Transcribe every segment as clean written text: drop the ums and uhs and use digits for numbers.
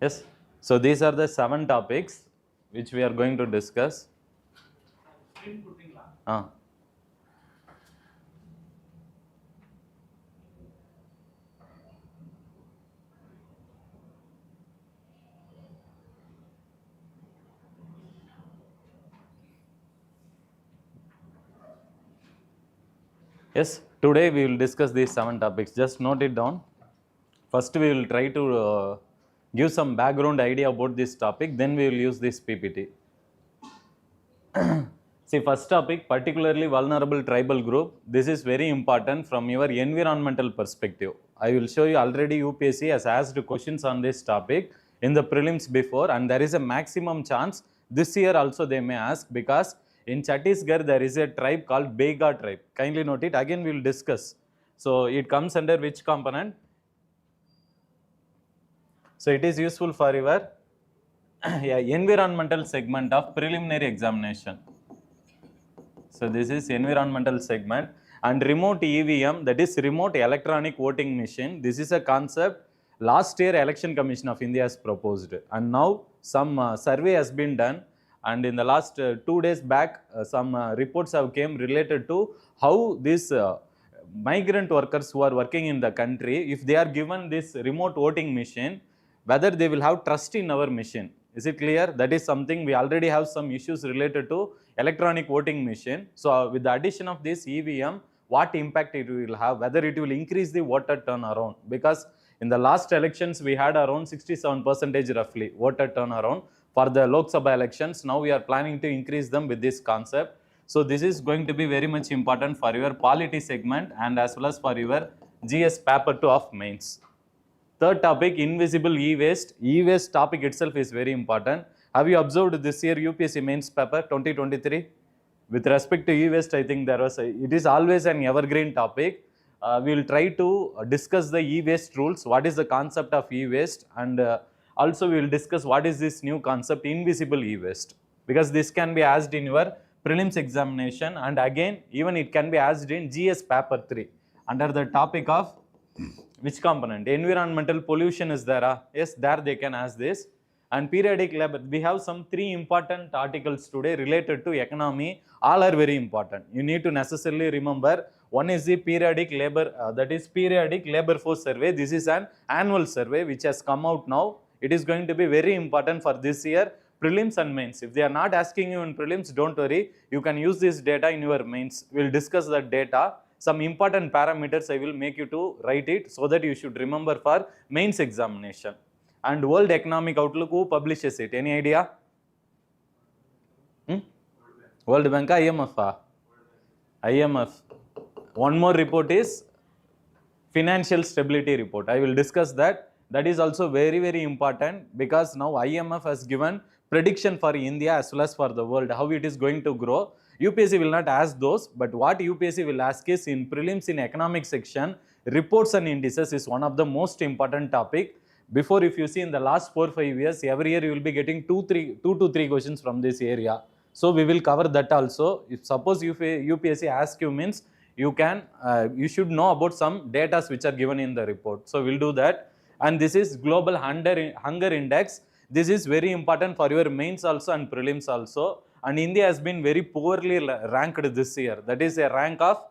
Yes. So these are the 7 topics which we are going to discuss. Yes, today we will discuss these 7 topics. Just note it down. First, we will try to give some background idea about this topic. Then we will use this PPT. See, first topic, particularly vulnerable tribal group. This is very important from your environmental perspective. I will show you already UPSC has asked questions on this topic in the prelims before, and there is a maximum chance this year also they may ask, because in Chhattisgarh there is a tribe called Bega tribe. Kindly note it. Again we will discuss. So it comes under which component? So it is useful for your environmental segment of preliminary examination. So this is environmental segment. And remote EVM, that is remote electronic voting machine. This is a concept last year Election Commission of India has proposed, and now some survey has been done, and in the last 2 days back some reports have came related to how these migrant workers who are working in the country, if they are given this remote voting machine, whether they will have trust in our machine. Is it clear? That is something we already have some issues related to electronic voting machine. So with the addition of this EVM, what impact it will have, whether it will increase the voter turnaround, because in the last elections we had around 67% roughly voter turnaround for the Lok Sabha elections. Now we are planning to increase them with this concept. So this is going to be very much important for your polity segment and as well as for your GS paper 2 of mains. Third topic, invisible e-waste. E-waste topic itself is very important. Have you observed this year UPSC mains paper 2023? With respect to e-waste, I think it is always an evergreen topic. We will try to discuss the e-waste rules, what is the concept of e-waste, and also we will discuss what is this new concept, invisible e-waste, because this can be asked in your prelims examination, and again even it can be asked in GS paper 3 under the topic of which component? Environmental pollution is there. Yes, there they can ask this. And periodic labor, we have some 3 important articles today related to economy. All are very important. You need to necessarily remember. One is the periodic labor, that is periodic labor force survey. This is an annual survey which has come out now. It is going to be very important for this year prelims and mains. If they are not asking you in prelims, don't worry. You can use this data in your mains. We will discuss that data. Some important parameters I will make you to write it so that you should remember for mains examination. And World Economic Outlook, who publishes it? Any idea? World Bank, IMF? IMF. One more report is Financial Stability Report. I will discuss that. That is also very, very important, because now IMF has given prediction for India as well as for the world, how it is going to grow. UPSC will not ask those, but what UPSC will ask is in prelims in economic section, reports and indices is one of the most important topic. Before, if you see in the last 4-5 years, every year you will be getting 2 to 3 questions from this area. So we will cover that also. If suppose UPSC asks you, means you can, you should know about some data which are given in the report. So we'll do that. And this is Global Hunger Index. This is very important for your mains also and prelims also. And India has been very poorly ranked this year. That is a rank of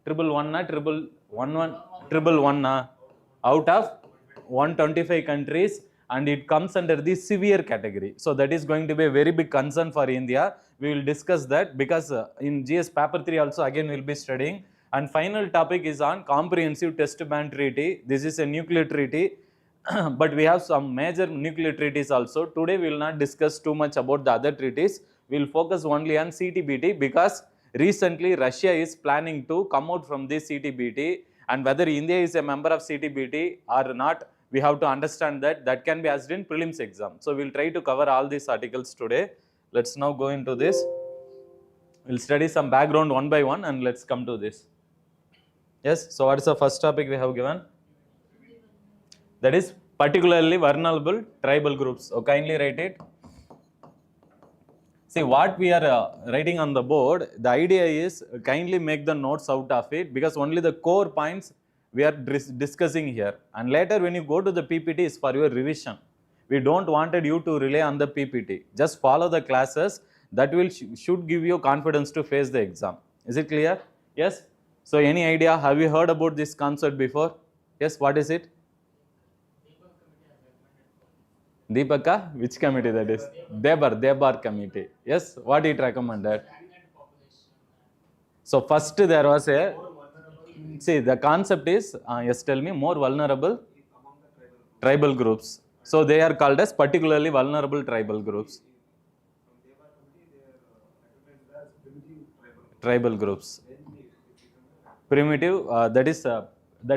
111 out of 125 countries, and it comes under the severe category. So that is going to be a very big concern for India. We will discuss that, because in GS paper 3 also again we will be studying. And final topic is on Comprehensive Test Ban Treaty. This is a nuclear treaty. But we have some major nuclear treaties also. Today we will not discuss too much about the other treaties. We will focus only on CTBT, because recently Russia is planning to come out from this CTBT, and whether India is a member of CTBT or not, we have to understand that. That can be asked in prelims exam. So we will try to cover all these articles today. Let's now go into this. We will study some background one by one, and let's come to this. Yes, so what is the first topic we have given? That is particularly vulnerable tribal groups. So kindly write it. See what we are writing on the board. The idea is kindly make the notes out of it, because only the core points we are discussing here. And later when you go to the PPT is for your revision. We don't wanted you to rely on the PPT. Just follow the classes. That will should give you confidence to face the exam. Is it clear? Yes? So any idea? Have you heard about this concept before? Yes, what is it? Deepaka, which committee that is? Debar committee. Yes, what it recommended? So first there was a, see the concept is, yes tell me, more vulnerable tribal groups. So they are called as particularly vulnerable tribal groups. Tribal groups. Primitive, that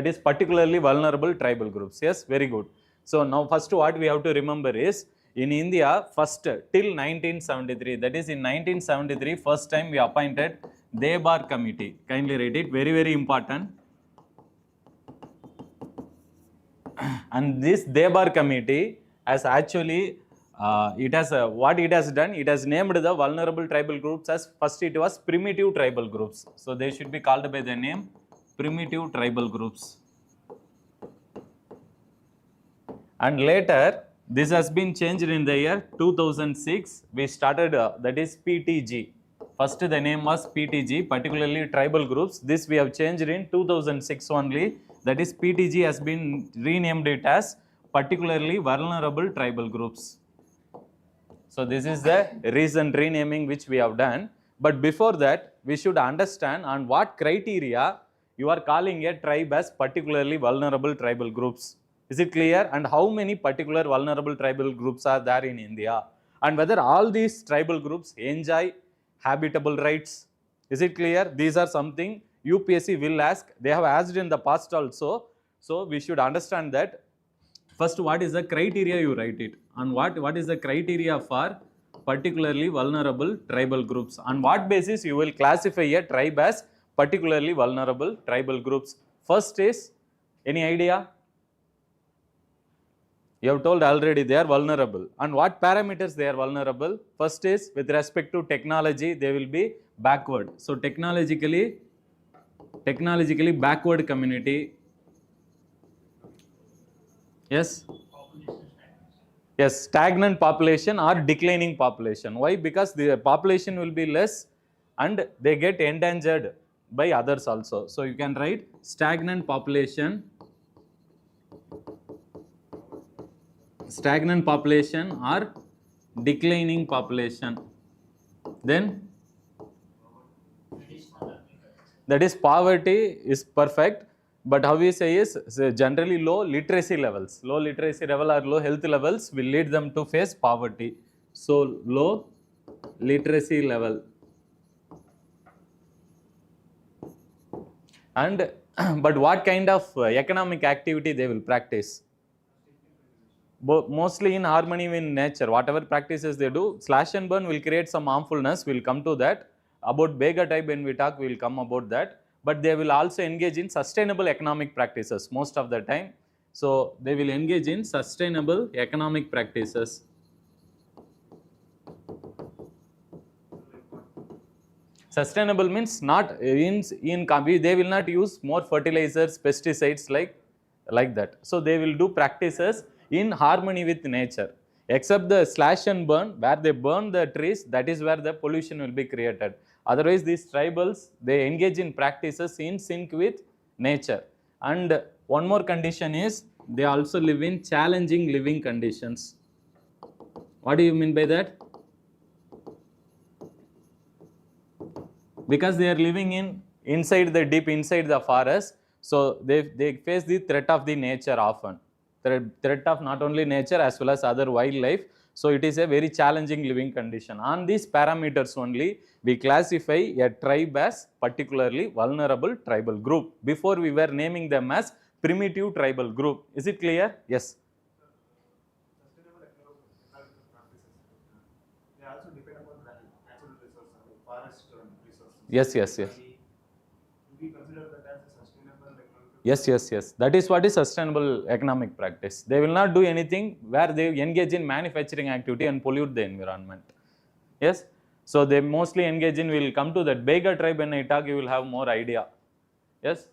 is particularly vulnerable tribal groups. Yes, very good. So now first what we have to remember is, in India, first till 1973, that is in 1973, first time we appointed Debar committee. Kindly write it, very, very important. And this Debar committee has actually, what it has done, it has named the vulnerable tribal groups as, first it was primitive tribal groups. So they should be called by the name primitive tribal groups. And later, this has been changed in the year 2006. We started, that is PTG. First the name was PTG, particularly tribal groups. This we have changed in 2006 only. That is PTG has been renamed it as particularly vulnerable tribal groups. So this is the recent renaming which we have done. But before that, we should understand on what criteria you are calling a tribe as particularly vulnerable tribal groups. Is it clear? And how many particular vulnerable tribal groups are there in India? And whether all these tribal groups enjoy habitable rights? Is it clear? These are something UPSC will ask. They have asked in the past also. So we should understand that. First, what is the criteria you write it? And what is the criteria for particularly vulnerable tribal groups? On what basis you will classify a tribe as particularly vulnerable tribal groups? First is, any idea? You have told already they are vulnerable. And what parameters they are vulnerable? First is, with respect to technology, they will be backward. So technologically backward community. Yes? Yes, stagnant population or declining population. Why? Because the population will be less and they get endangered by others also. So you can write stagnant population or declining population. Then that is poverty is perfect, but how we say is generally low literacy levels. Low literacy level or low health levels will lead them to face poverty. So low literacy level. And but what kind of economic activity they will practice? Mostly in harmony with nature. Whatever practices they do, slash and burn will create some harmfulness. We'll come to that. About Bega type when we talk, we'll come about that. But they will also engage in sustainable economic practices most of the time. So they will engage in sustainable economic practices. Sustainable means not they will not use more fertilizers, pesticides like that. So they will do practices in harmony with nature. Except the slash and burn, where they burn the trees, that is where the pollution will be created. Otherwise, these tribals, they engage in practices in sync with nature. And one more condition is, they also live in challenging living conditions. What do you mean by that? Because they are living inside the forest, so they face the threat of the nature often. Threat of not only nature as well as other wildlife. So it is a very challenging living condition. On these parameters only, we classify a tribe as particularly vulnerable tribal group. Before we were naming them as primitive tribal group. Is it clear? Yes. Sustainable economic practices. They also depend upon natural resources, forest resources. Yes. We consider that as a sustainable economic practice. Yes. That is what is sustainable economic practice. They will not do anything where they engage in manufacturing activity and pollute the environment. Yes. So they mostly engage in, we will come to that Bega tribe when I talk, you will have more idea. Yes.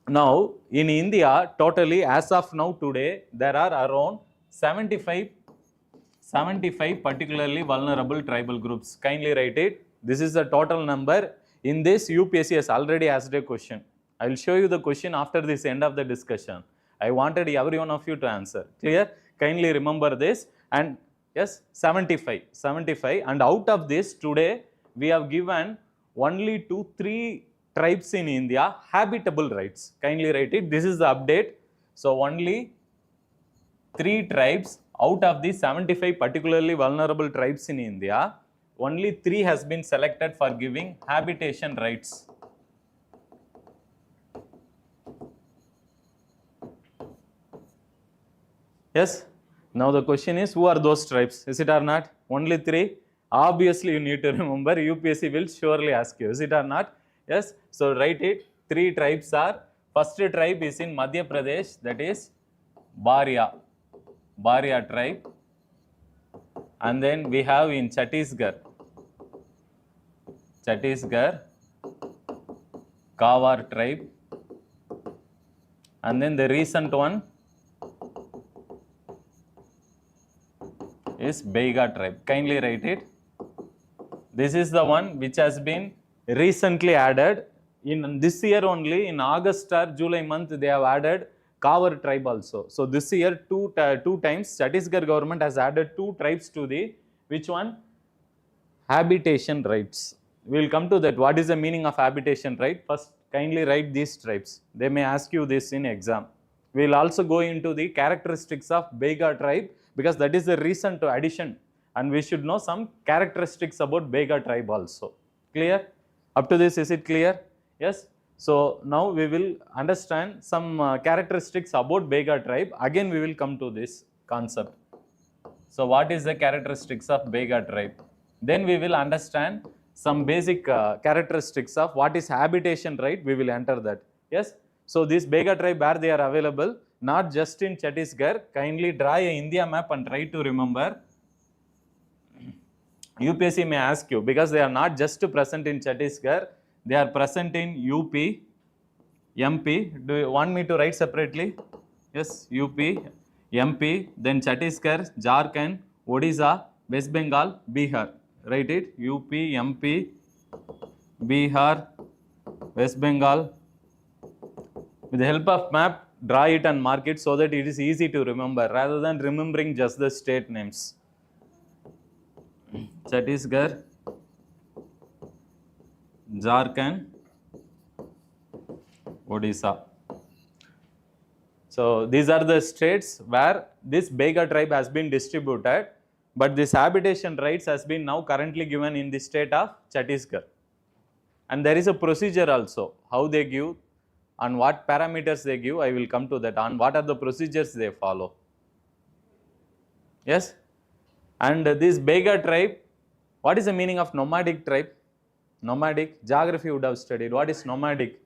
Now, in India, totally as of now today, there are around 75 particularly vulnerable tribal groups. Kindly write it. This is the total number. In this, UPSC has already asked a question. I will show you the question after this end of the discussion. I wanted every one of you to answer. Clear? Kindly remember this. And yes, 75. And out of this, today, we have given only 2-3 tribes in India habitable rights. Kindly write it. This is the update. So, only 3 tribes out of the 75 particularly vulnerable tribes in India, only 3 has been selected for giving habitation rights. Yes? Now the question is, who are those tribes? Is it or not? Only 3? Obviously, you need to remember, UPSC will surely ask you. Is it or not? Yes? So, write it. 3 tribes are, first tribe is in Madhya Pradesh, that is Bharia tribe. And then we have in Chhattisgarh, Kawar tribe. And then the recent one is Beiga tribe. Kindly write it. This is the one which has been recently added. In this year only, in August or July month, they have added Kawar tribe also. So this year, two times, Chhattisgarh government has added 2 tribes to the, which one? Habitation rights. We will come to that. What is the meaning of habitation right? First, kindly write these tribes. They may ask you this in exam. We will also go into the characteristics of Beiga tribe, because that is the recent addition. And we should know some characteristics about Beiga tribe also. Clear? Up to this, is it clear? Yes? So now we will understand some characteristics about Beiga tribe. Again, we will come to this concept. So what is the characteristics of Beiga tribe? Then we will understand some basic characteristics of what is habitation right. We will enter that. Yes. So this Beiga tribe, where they are available, not just in Chhattisgarh. Kindly draw a India map and try to remember. UPSC may ask you, because they are not just present in Chhattisgarh, they are present in UP, MP. Do you want me to write separately? Yes, UP, MP, then Chhattisgarh, Jharkhand, Odisha, West Bengal, Bihar. Write it. UP, MP, Bihar, West Bengal. With the help of map, draw it and mark it so that it is easy to remember rather than remembering just the state names. Chhattisgarh, Jharkhand, Odisha. So these are the states where this Beiga tribe has been distributed, but this habitation rights has been now currently given in the state of Chhattisgarh. And there is a procedure also, how they give, on what parameters they give. I will come to that, on what are the procedures they follow. Yes? And this Beiga tribe, what is the meaning of nomadic tribe? Nomadic, geography would have studied. What is nomadic?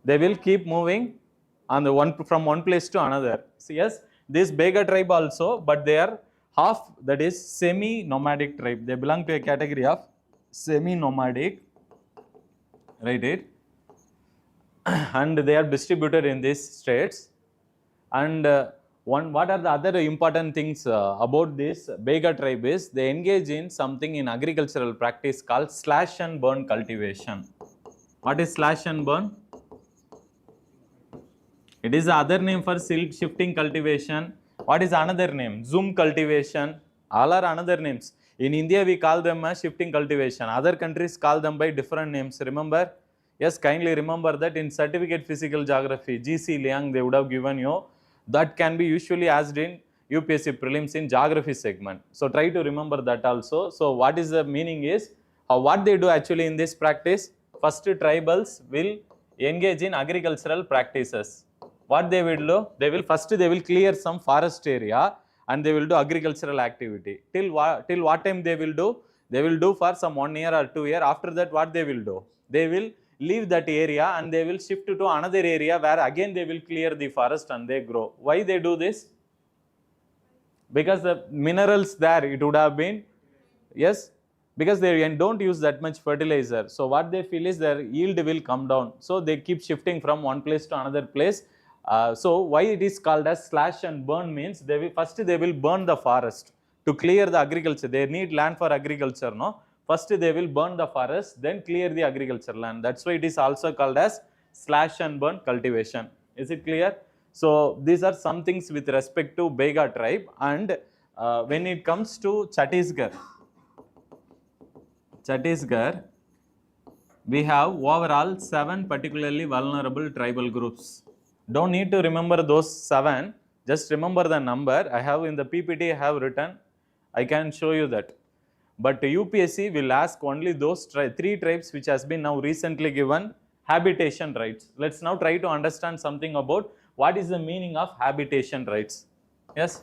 They will keep moving on the from one place to another. So yes, this Beiga tribe also, but they are half, that is semi-nomadic tribe. They belong to a category of semi-nomadic, right? And they are distributed in these states. And what are the other important things about this Beiga tribe is, they engage in something in agricultural practice called slash and burn cultivation. What is slash and burn? It is the other name for silk shifting cultivation. What is another name? Zoom cultivation. All are another names. In India, we call them as shifting cultivation. Other countries call them by different names. Remember? Yes, kindly remember that in certificate physical geography, GC Liang, they would have given you. That can be usually asked in UPSC prelims in geography segment. So try to remember that also. So what is the meaning is, what they do actually in this practice, first tribals will engage in agricultural practices. What they will do, they will clear some forest area and they will do agricultural activity. Till what time they will do? They will do for some 1 year or 2 years. After that, what they will do? They will leave that area and they will shift to another area where again they will clear the forest and they grow. Why they do this? Because the minerals there, it would have been, yes, because they don't use that much fertilizer. So what they feel is their yield will come down. So they keep shifting from one place to another place. So why it is called as slash and burn means first they will burn the forest to clear the agriculture. They need land for agriculture, no? First they will burn the forest, then clear the agriculture land. That's why it is also called as slash and burn cultivation. Is it clear? So these are some things with respect to Bega tribe. And when it comes to Chhattisgarh, we have overall 7 particularly vulnerable tribal groups. Don't need to remember those 7, just remember the number. I have in the PPT, I have written, I can show you that. But UPSC will ask only those 3 tribes which has been now recently given habitation rights. Let's now try to understand something about what is the meaning of habitation rights. Yes?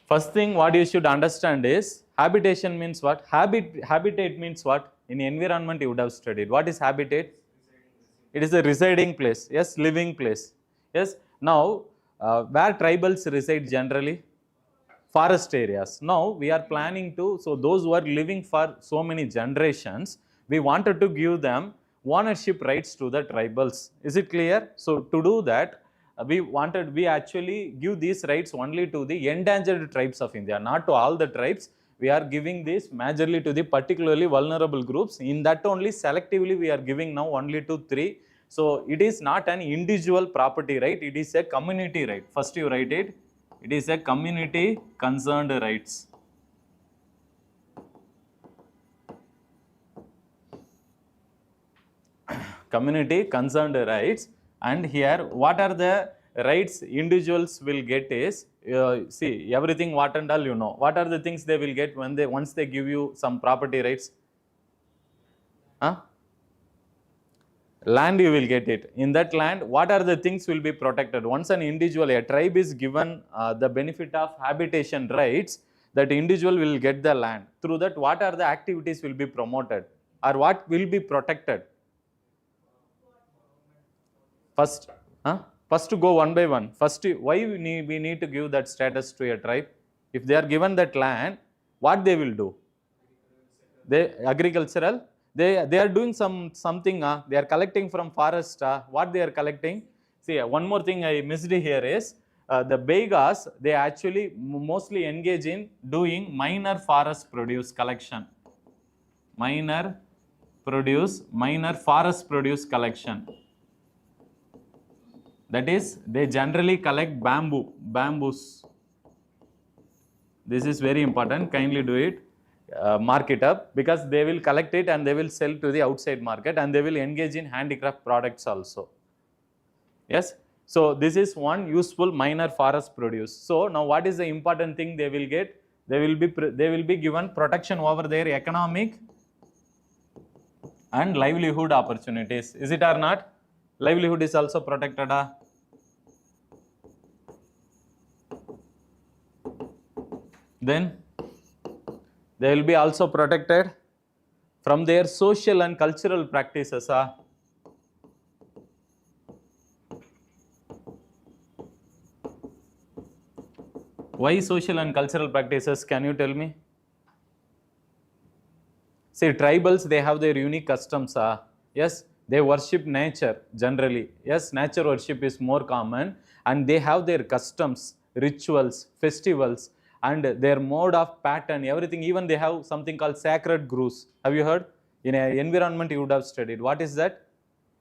First thing what you should understand is habitation means what? Habitat means what? In environment you would have studied. What is habitat? It is a residing place. Yes, living place. Yes. Now, where tribals reside generally? Forest areas. Now, we are planning to, so those who are living for so many generations, we wanted to give them ownership rights to the tribals. Is it clear? So, to do that, we actually give these rights only to the endangered tribes of India, not to all the tribes. We are giving this majorly to the particularly vulnerable groups. In that only selectively we are giving now only to 3. So it is not an individual property right, it is a community right. First you write it, it is a community concerned rights. Community concerned rights. And here what are the rights individuals will get is, see everything what and all you know. What are the things they will get when once they give you some property rights? Huh? Land you will get it. In that land, what are the things will be protected? Once an individual, a tribe is given the benefit of habitation rights, that individual will get the land. Through that, what are the activities will be promoted or what will be protected? First, first to go one by one. First, why we need to give that status to a tribe? If they are given that land, what they will do? They agricultural. They are doing something. They are collecting from forest. What they are collecting? See, one more thing I missed here is the Begas. They actually mostly engage in doing minor forest produce collection. Minor forest produce collection. That is, they generally collect bamboos. This is very important. Kindly do it. Mark it up, because they will collect it and they will sell to the outside market and they will engage in handicraft products also. Yes. So this is one useful minor forest produce. So now what is the important thing they will get? They will be given protection over their economic and livelihood opportunities. Is it or not? Livelihood is also protected. Then they will be also protected from their social and cultural practices. Why social and cultural practices? Can you tell me? See, tribals, they have their unique customs. Yes, they worship nature generally. Yes, nature worship is more common, and they have their customs, rituals, festivals, and their mode of pattern, everything. Even they have something called sacred groves. Have you heard? In an environment you would have studied. What is that?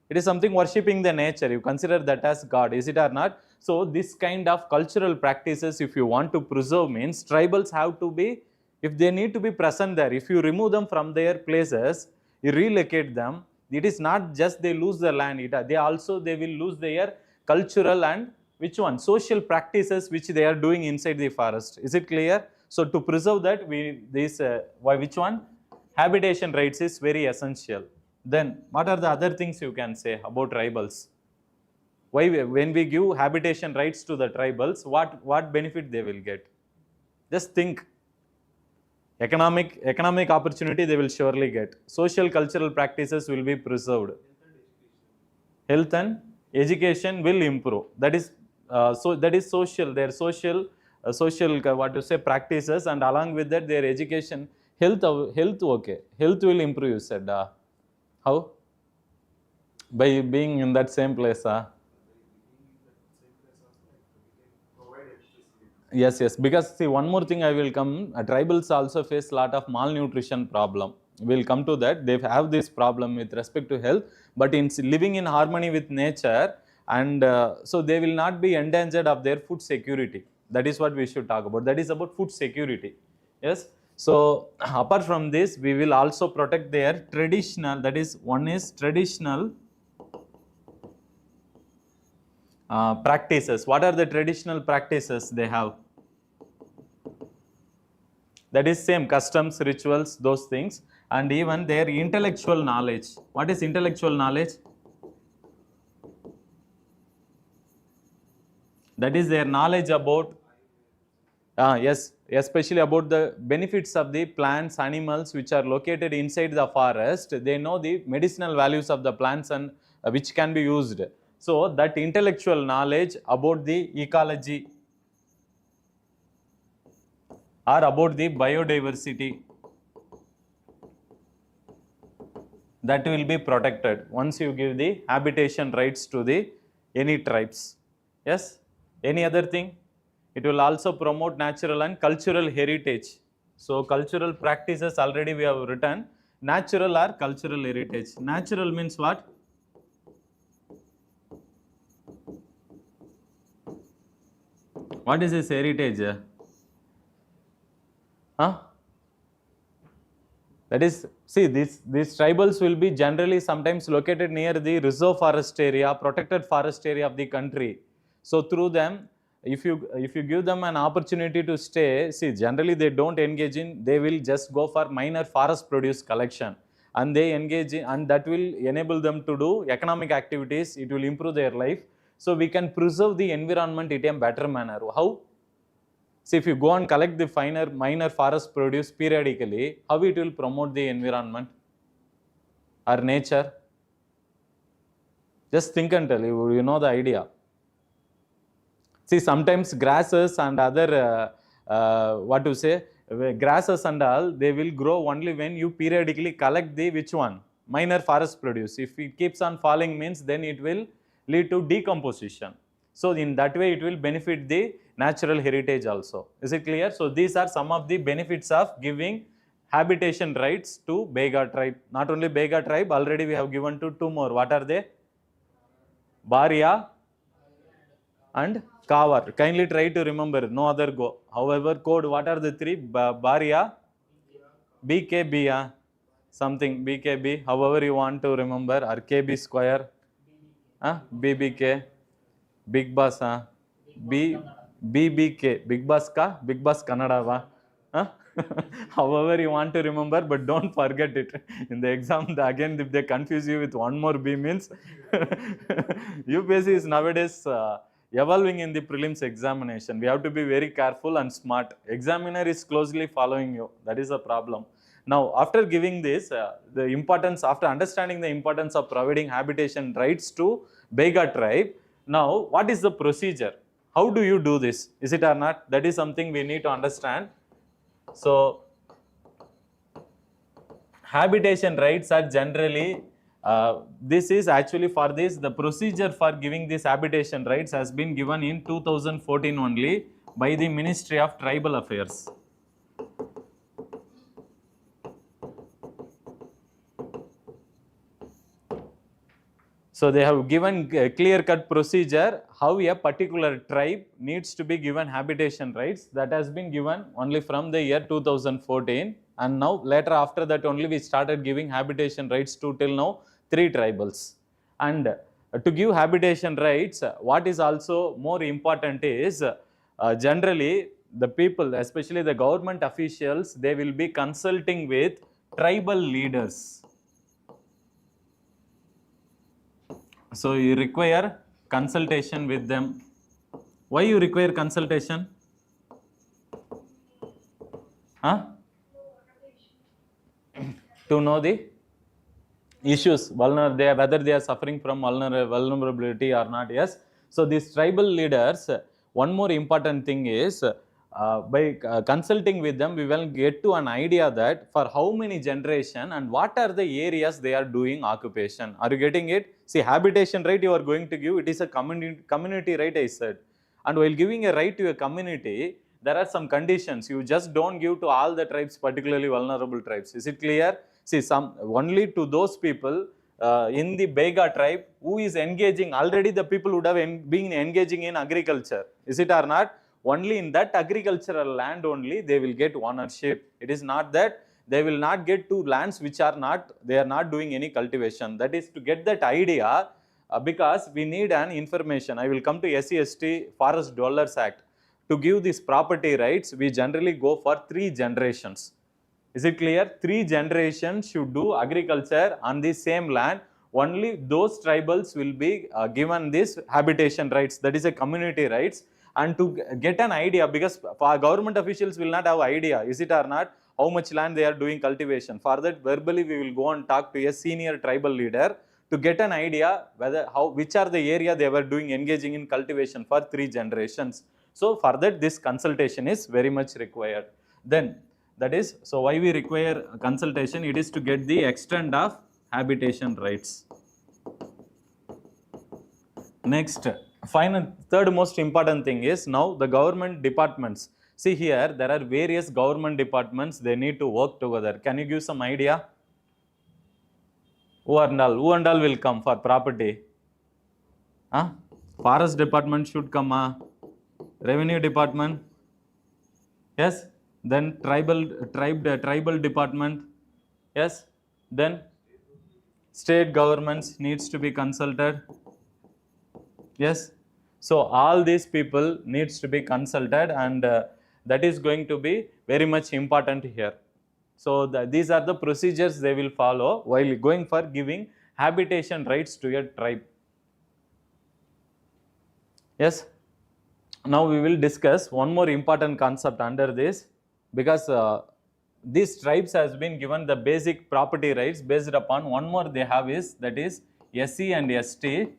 It is something worshipping the nature. You consider that as God. Is it or not? So this kind of cultural practices, if you want to preserve, means tribals have to be, if they need to be present there, if you remove them from their places, you relocate them, it is not just they lose the land, they will lose their cultural and which one? Social practices which they are doing inside the forest. Is it clear? So to preserve that, which one? Habitation rights is very essential. Then what are the other things you can say about tribals? Why, when we give habitation rights to the tribals, what benefit they will get? Just think. Economic opportunity they will surely get. Social cultural practices will be preserved. Health and education will improve. That is so that is social, their social what to say practices, and along with that their education, health okay, health will improve, you said. How? By being in that same place, Provide electricity. yes, because see, one more thing I will come, tribals also face lot of malnutrition problem. We'll come to that. They have this problem with respect to health, but in living in harmony with nature, and so they will not be endangered of their food security. That is what we should talk about. That is about food security. Yes. So apart from this, we will also protect their traditional, that is, one is traditional practices. What are the traditional practices they have? That is same customs, rituals, those things, and even their intellectual knowledge. What is intellectual knowledge? That is their knowledge about, yes, especially about the benefits of the plants, animals which are located inside the forest. They know the medicinal values of the plants and which can be used. So that intellectual knowledge about the ecology or about the biodiversity, that will be protected once you give the habitation rights to the any tribes. Yes. Any other thing? It will also promote natural and cultural heritage. So cultural practices already we have written. Natural or cultural heritage. Natural means what? What is this heritage? Huh? That is, see, these tribals will be generally sometimes located near the reserve forest area, protected forest area of the country. So through them, if you give them an opportunity to stay, see, generally they don't engage in, they will just go for minor forest produce collection, and they engage in, and that will enable them to do economic activities. It will improve their life. So we can preserve the environment in a better manner. How? See, if you go and collect the minor forest produce periodically, how it will promote the environment or nature? Just think and tell, you know the idea. See, sometimes grasses and other, what to say, grasses and all, they will grow only when you periodically collect the which one? Minor forest produce. If it keeps on falling means then it will lead to decomposition. So in that way it will benefit the natural heritage also. Is it clear? So these are some of the benefits of giving habitation rights to Bega tribe. Not only Bega tribe, already we have given to two more. What are they? Baria and Kavar. Kindly try to remember, no other go. However, code, what are the three? Baria, BKB, something, BKB, however you want to remember, or KB square, BBK, Big Boss, BBK, Big Boss ka, Big Boss Kannada va. However you want to remember, but don't forget it. In the exam, again, if they confuse you with one more B means, UPSC is nowadays evolving in the prelims examination. We have to be very careful and smart. Examiner is closely following you. That is a problem. Now, after giving this, the importance, after understanding the importance of providing habitation rights to Bega tribe, now what is the procedure? How do you do this? Is it or not? That is something we need to understand. So, habitation rights are generally, this is actually for this, the procedure for giving this habitation rights has been given in 2014 only by the Ministry of Tribal Affairs. So they have given a clear-cut procedure how a particular tribe needs to be given habitation rights. That has been given only from the year 2014, and now later after that only we started giving habitation rights to till now 3 tribals. And to give habitation rights, what is also more important is generally the people, especially the government officials, they will be consulting with tribal leaders. So you require consultation with them. Why you require consultation? To know the issues, whether they are suffering from vulnerability or not. Yes. So these tribal leaders, one more important thing is, by consulting with them, we will get to an idea that for how many generation and what are the areas they are doing occupation. Are you getting it? See, habitation right you are going to give, it is a community right, I said. And while giving a right to a community, there are some conditions. You just don't give to all the tribes, particularly vulnerable tribes. Is it clear? See, only to those people in the Bega tribe who is engaging, already the people would have been engaging in agriculture. Is it or not? Only in that agricultural land only they will get ownership. It is not that they will not get to lands which are not, they are not doing any cultivation. That is to get that idea, because we need an information. I will come to SC/ST Forest Dwellers Act. To give these property rights, we generally go for 3 generations. Is it clear? 3 generations should do agriculture on the same land. Only those tribals will be given this habitation rights, that is a community rights. And to get an idea, because government officials will not have idea, is it or not, how much land they are doing cultivation. For that, verbally we will go and talk to a senior tribal leader to get an idea whether which are the area they were doing engaging in cultivation for 3 generations. So for that, this consultation is very much required. Then that is, so why we require consultation? It is to get the extent of habitation rights. Next, final, third most important thing is now the government departments. See here, there are various government departments, they need to work together. Can you give some idea? Who and all will come for property? Huh? Forest department should come. Revenue department, yes. Then tribal department, yes. Then state governments needs to be consulted, yes. So all these people needs to be consulted, and that is going to be very much important here. So these are the procedures they will follow while going for giving habitation rights to a tribe. Yes. Now we will discuss one more important concept under this, because these tribes has been given the basic property rights based upon one more they have is, that is SC and ST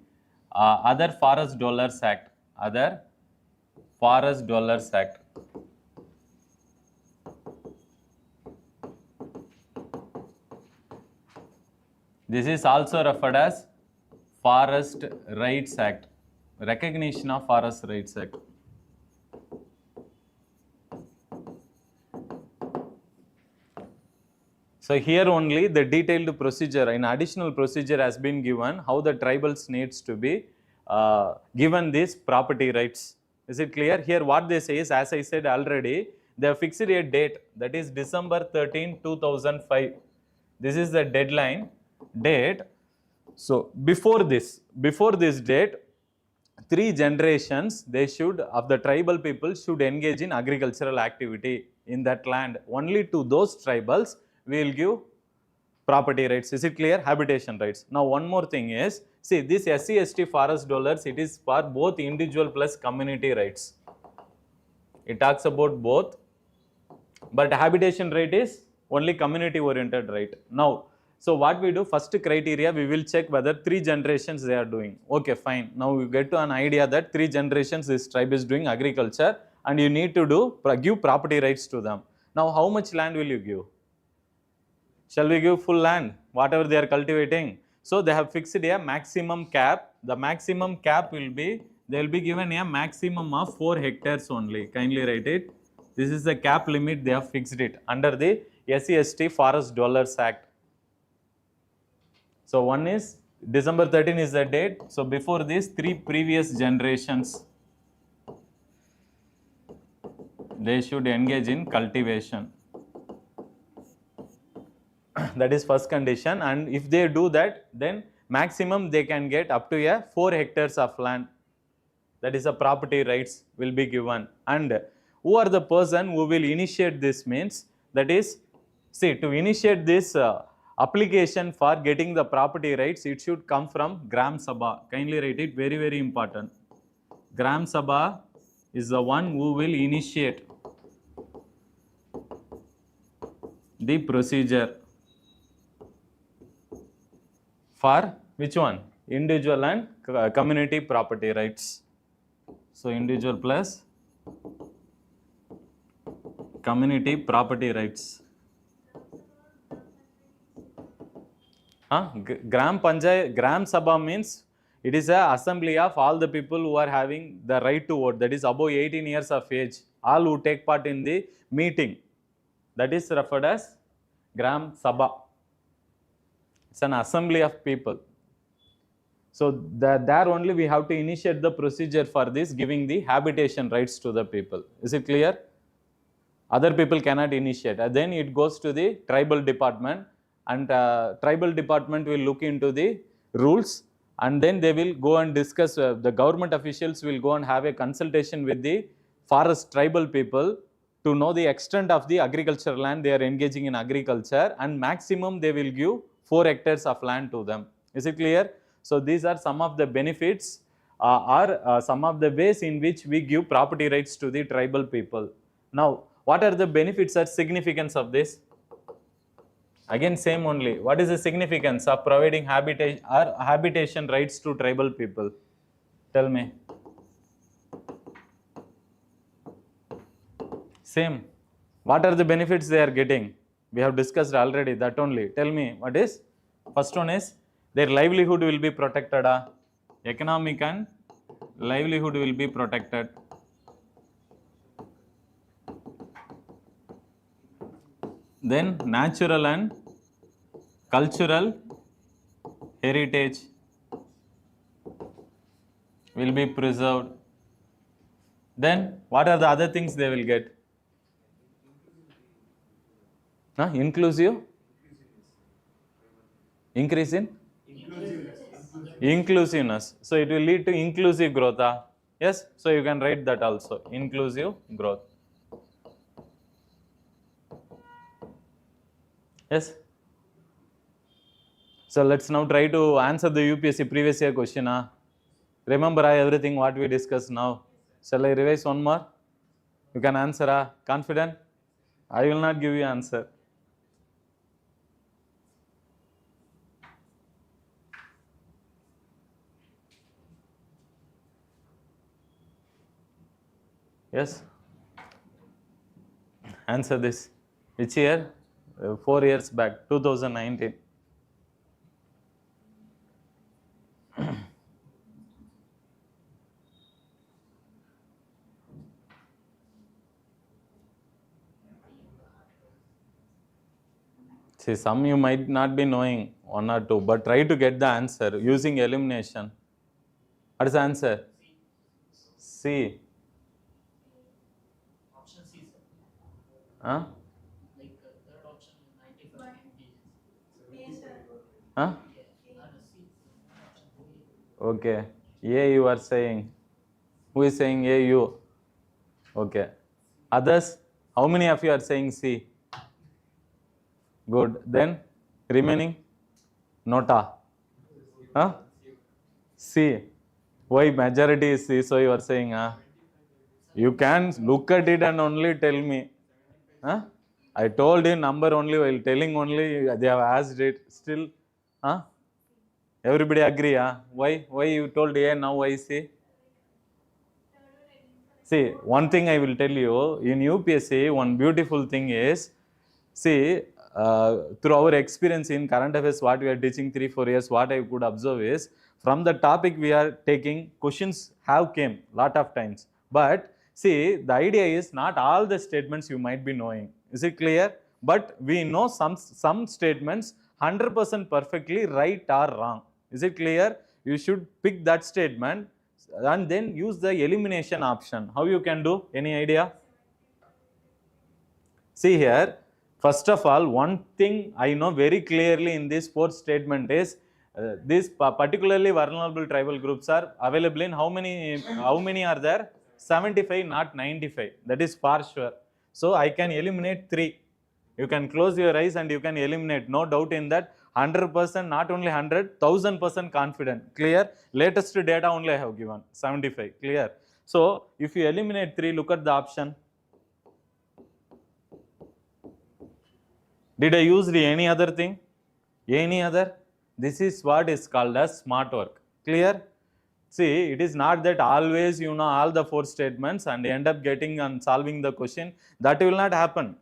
Other Forest Dwellers Act. Other Forest Dwellers Act. This is also referred as Forest Rights Act. Recognition of Forest Rights Act. So here only the detailed procedure, an additional procedure has been given how the tribals needs to be given these property rights. Is it clear? Here what they say is, as I said already, they have fixed a date, that is December 13, 2005. This is the deadline date. So before this date, 3 generations they should, of the tribal people should engage in agricultural activity in that land. Only to those tribals we will give property rights. Is it clear? Habitation rights. Now one more thing is, see this SC/ST forest dwellers, it is for both individual plus community rights. It talks about both, but habitation right is only community oriented right. Now, so what we do, first criteria we will check whether 3 generations they are doing. Okay, fine. Now we get to an idea that 3 generations this tribe is doing agriculture, and you need to give property rights to them. Now how much land will you give? Shall we give full land, whatever they are cultivating? So they have fixed a maximum cap. The maximum cap will be, they will be given a maximum of 4 hectares only. Kindly write it. This is the cap limit, they have fixed it under the SC/ST Forest Dwellers Act. So one is December 13 is the date. So before this, 3 previous generations, they should engage in cultivation. That is first condition, and if they do that, then maximum they can get up to a 4 hectares of land. That is a property rights will be given. And who are the person who will initiate this means, that is, see, to initiate this application for getting the property rights, it should come from Gram Sabha. Kindly write it, very, very important. Gram Sabha is the one who will initiate the procedure for which one? Individual and community property rights. So individual plus community property rights. Gram Sabha means it is a assembly of all the people who are having the right to vote, that is above 18 years of age, all who take part in the meeting, that is referred as Gram Sabha. It's an assembly of people. So there only we have to initiate the procedure for this, giving the habitation rights to the people. Is it clear? Other people cannot initiate. And then it goes to the tribal department, and tribal department will look into the rules, and then they will go and discuss, the government officials will go and have a consultation with the forest tribal people to know the extent of the agricultural land they are engaging in agriculture, and maximum they will give 4 hectares of land to them. Is it clear? So these are some of the benefits or some of the ways in which we give property rights to the tribal people. Now, what are the benefits or significance of this? Again, same only. What is the significance of providing habitation rights to tribal people? Tell me. Same. What are the benefits they are getting? We have discussed already that only. Tell me, what is? First one is their livelihood will be protected. Economic and livelihood will be protected. Then natural and cultural heritage will be preserved. Then what are the other things they will get? Inclusive? Increase in? Inclusiveness. So it will lead to inclusive growth. Yes, so you can write that also, inclusive growth. Yes. So let's now try to answer the UPSC previous year question. Remember everything what we discussed now. Shall I revise one more? You can answer. Confident? I will not give you answer. Yes? Answer this. Which year? 4 years back, 2019. See, some you might not be knowing, 1 or 2, but try to get the answer using elimination. What is the answer? C. Option C, sir. Like third option, 95 Yes, sir. Huh? Yeah, C. Okay. A you are saying. Who is saying A? You. Okay. Others? How many of you are saying C? Good. Then remaining? Nota. Huh? C. Why majority is C? So you are saying, you can look at it and only tell me. Huh? I told you number only, while telling only they have asked it. Still, everybody agree? Why you told A, now why C? See, one thing I will tell you, in UPSC, one beautiful thing is, see, through our experience in current affairs, what we are teaching 3-4 years, what I could observe is, from the topic we are taking, questions have came lot of times. But see, the idea is not all the statements you might be knowing. Is it clear? But we know some statements 100% perfectly right or wrong. Is it clear? You should pick that statement and then use the elimination option. How you can do? Any idea? See here, first of all, one thing I know very clearly in this fourth statement is, these particularly vulnerable tribal groups are available in how many are there? 75, not 95. That is for sure. So I can eliminate 3. You can close your eyes and you can eliminate. No doubt in that. 100%, not only 100, 1000% confident. Clear? Latest data only I have given. 75. Clear? So if you eliminate 3, look at the option. Did I use any other thing? Any other? This is what is called as smart work. Clear? See, it is not that always you know all the 4 statements and end up getting and solving the question. That will not happen.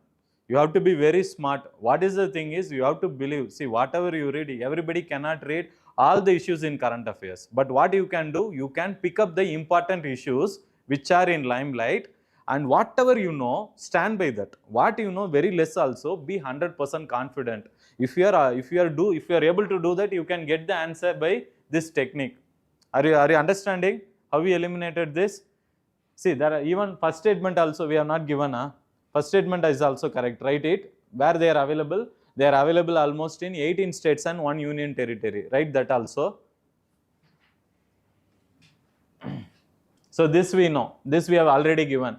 You have to be very smart. What is the thing is, you have to believe. See, whatever you read, everybody cannot read all the issues in current affairs. But what you can do, you can pick up the important issues which are in limelight, and whatever you know, stand by that. What you know very less also, be 100% confident. If you are able to do that, you can get the answer by this technique. Are you understanding how we eliminated this? See, there are even first statement also we have not given. First statement is also correct. Write it. Where they are available? They are available almost in 18 states and 1 union territory. Write that also. So this we know. This we have already given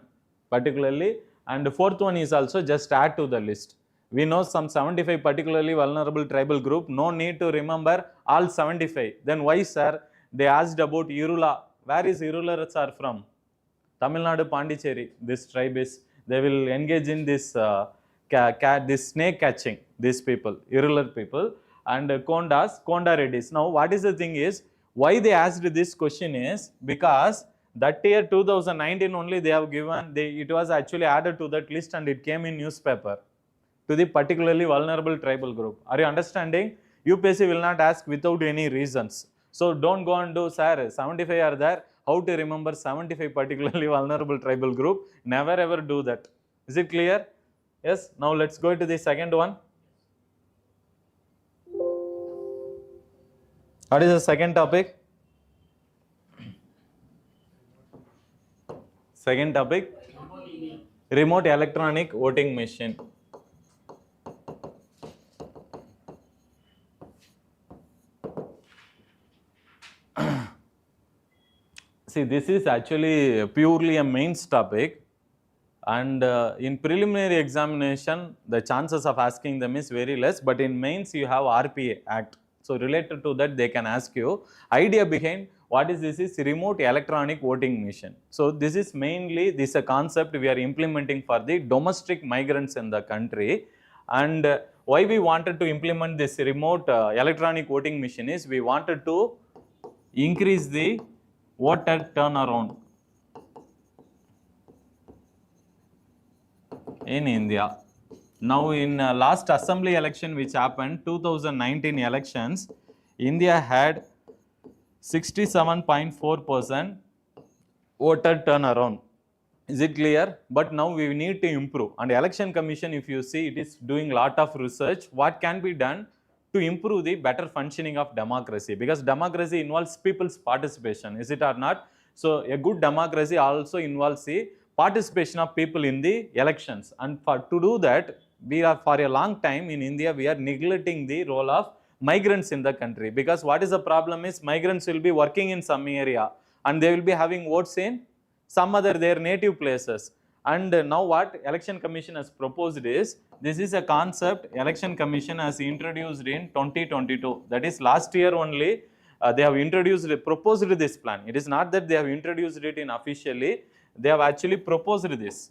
particularly. And the fourth one is also just add to the list. We know some 75 particularly vulnerable tribal group. No need to remember all 75. Then why, sir? They asked about Irula. Where is Irulars are from? Tamil Nadu, Pondicherry. This tribe is, they will engage in this this snake catching, these people, Irular people. And Kondas, Konda Reddys. Now, what is the thing is, why they asked this question is, because that year 2019 only they have given, it was actually added to that list and it came in newspaper to the particularly vulnerable tribal group. Are you understanding? UPSC will not ask without any reasons. So don't go and do, sir, 75 are there, how to remember 75 particularly vulnerable tribal group? Never ever do that. Is it clear? Yes. Now let's go to the second one. What is the second topic? Second topic, remote electronic voting machine. See, this is actually purely a mains topic, and in preliminary examination, the chances of asking them is very less, but in mains you have RPA Act. So related to that, they can ask you. Idea behind what is this is remote electronic voting machine. So this is mainly, this is a concept we are implementing for the domestic migrants in the country. And why we wanted to implement this remote electronic voting machine is, we wanted to increase the voter turnaround in India. Now in last assembly election which happened, 2019 elections, India had 67.4% voter turnaround. Is it clear? But now we need to improve. And election commission, if you see, it is doing lot of research. What can be done to improve the better functioning of democracy? Because democracy involves people's participation, is it or not? So a good democracy also involves the participation of people in the elections. And to do that, we are, for a long time in India, we are neglecting the role of migrants in the country. Because what is the problem is, migrants will be working in some area and they will be having votes in some other their native places. And now what election commission has proposed is, this is a concept election commission has introduced in 2022. That is last year only they have proposed this plan. It is not that they have introduced it in officially, they have actually proposed this.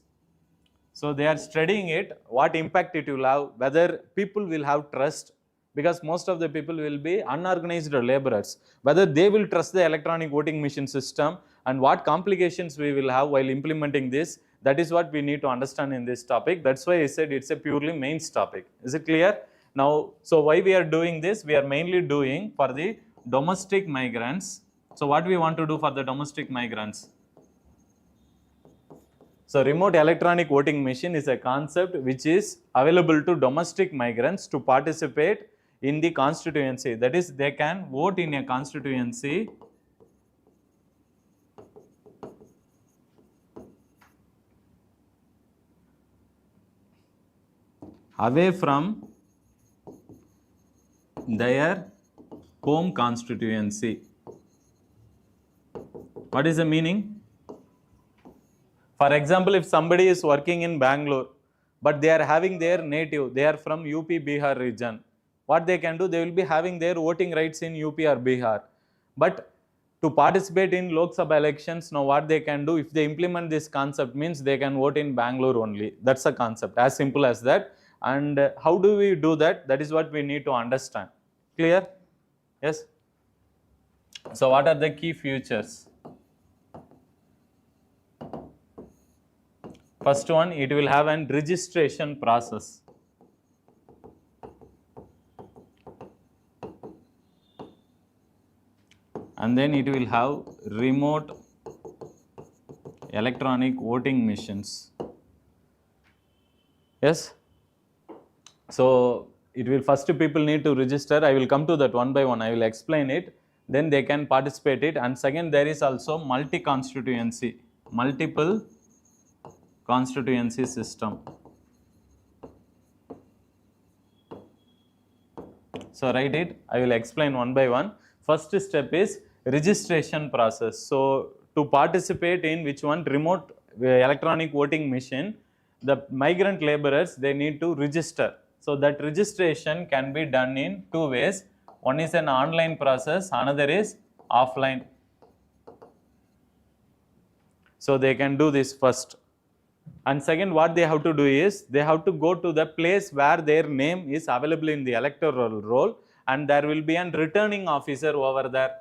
So they are studying it, what impact it will have, whether people will have trust, because most of the people will be unorganized laborers, whether they will trust the electronic voting machine system, and what complications we will have while implementing this. That is what we need to understand in this topic. That's why I said it's a purely mains topic. Is it clear? Now, so why we are doing this? We are mainly doing for the domestic migrants. So what we want to do for the domestic migrants? So remote electronic voting machine is a concept which is available to domestic migrants to participate in the constituency. That is, they can vote in a constituency away from their home constituency. What is the meaning? For example, if somebody is working in Bengaluru, but they are having their native, they are from UP Bihar region, what they can do, they will be having their voting rights in UP or Bihar. But to participate in Lok Sabha elections, now what they can do, if they implement this concept, means they can vote in Bengaluru only. That's a concept, as simple as that. And how do we do that? That is what we need to understand. Clear? Yes? So what are the key features? First one, it will have an registration process. And then it will have remote electronic voting machines. Yes. So it will first people need to register. I will come to that one by one. I will explain it. Then they can participate it. And second, there is also multi-constituency, multiple constituency system. So write it. I will explain one by one. First step is registration process. So to participate in which one? Remote electronic voting machine, the migrant laborers, they need to register. So that registration can be done in two ways. One is an online process, another is offline. So they can do this first. And second, what they have to do is, they have to go to the place where their name is available in the electoral roll, and there will be a returning officer over there.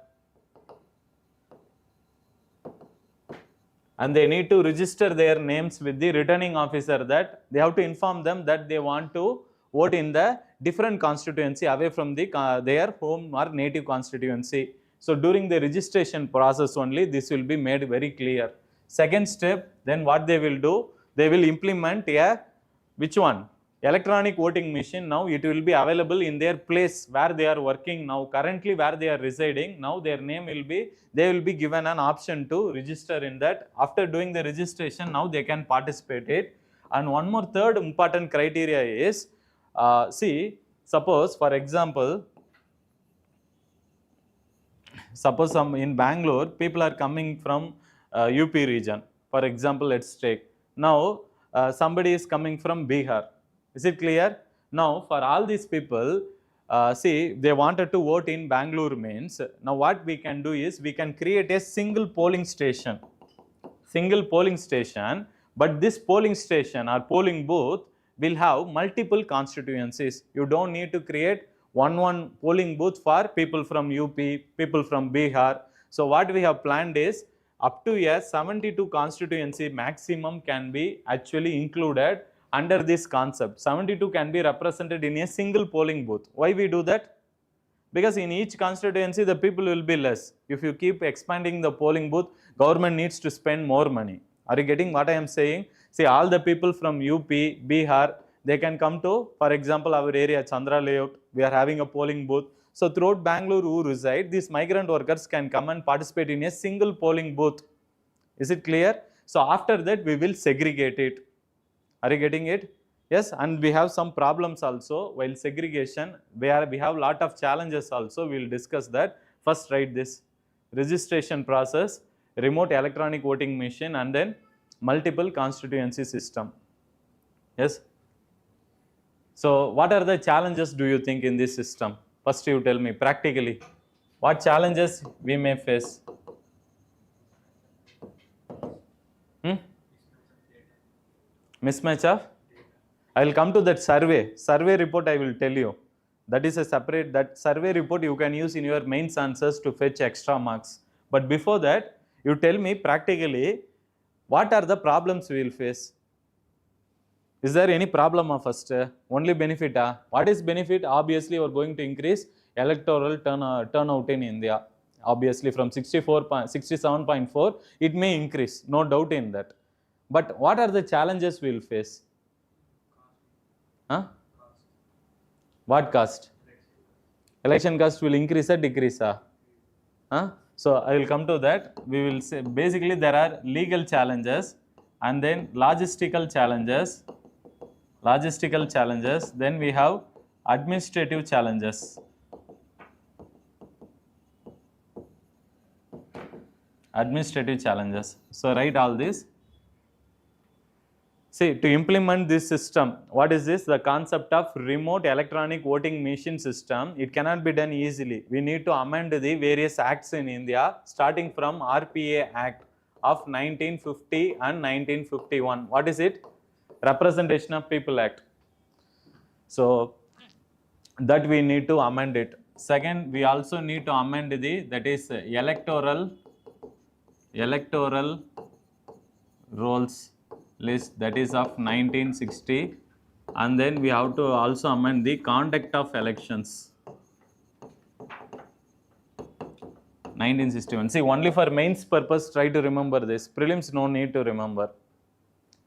And they need to register their names with the returning officer, that they have to inform them that they want to vote in the different constituency away from the their home or native constituency. So during the registration process only, this will be made very clear. Second step, then what they will do, they will implement a, which one? Electronic voting machine. Now it will be available in their place where they are working now, currently where they are residing. Now their name will be, they will be given an option to register in that. After doing the registration, now they can participate it. And one more third important criteria is, see, suppose for example, suppose in Bangalore, people are coming from UP region. For example, let's take. Now, somebody is coming from Bihar. Is it clear? Now, for all these people, see, they wanted to vote in Bengaluru means, now what we can do is, we can create a single polling station. Single polling station, but this polling station or polling booth will have multiple constituencies. You don't need to create one polling booth for people from UP, people from Bihar. So what we have planned is, up to a 72 constituency maximum can be actually included under this concept. 72 can be represented in a single polling booth. Why we do that? Because in each constituency the people will be less. If you keep expanding the polling booth, government needs to spend more money. Are you getting what I am saying? See, all the people from UP, Bihar, they can come to, for example, our area, Chandra Layout, we are having a polling booth. So throughout Bangalore who reside, these migrant workers can come and participate in a single polling booth. Is it clear? So after that we will segregate it. Are you getting it? Yes, and we have some problems also while segregation, where we have lot of challenges also. We will discuss that. First write this: registration process, remote electronic voting machine, and then multiple constituency system. Yes. So what are the challenges do you think in this system? First you tell me practically, what challenges we may face? Mismatch of? I will come to that survey report. I will tell you, that is a separate, that survey report you can use in your mains answers to fetch extra marks. But before that, you tell me practically, what are the problems we will face? Is there any problem of first? Only benefit? What is benefit? Obviously you are going to increase electoral turnout in India. Obviously from 67.4 it may increase, no doubt in that. But what are the challenges we will face? What cost? Election cost will increase or decrease? So I will come to that. We will say basically there are legal challenges, and then logistical challenges, then we have administrative challenges. So write all this. See, to implement this system, what is this? The concept of remote electronic voting machine system. It cannot be done easily. We need to amend the various acts in India, starting from RPA Act of 1950 and 1951. What is it? Representation of People Act. So that we need to amend it. Second, we also need to amend that is electoral rolls list, that is of 1960, and then we have to also amend the conduct of elections 1961. See, only for mains purpose try to remember this. Prelims no need to remember.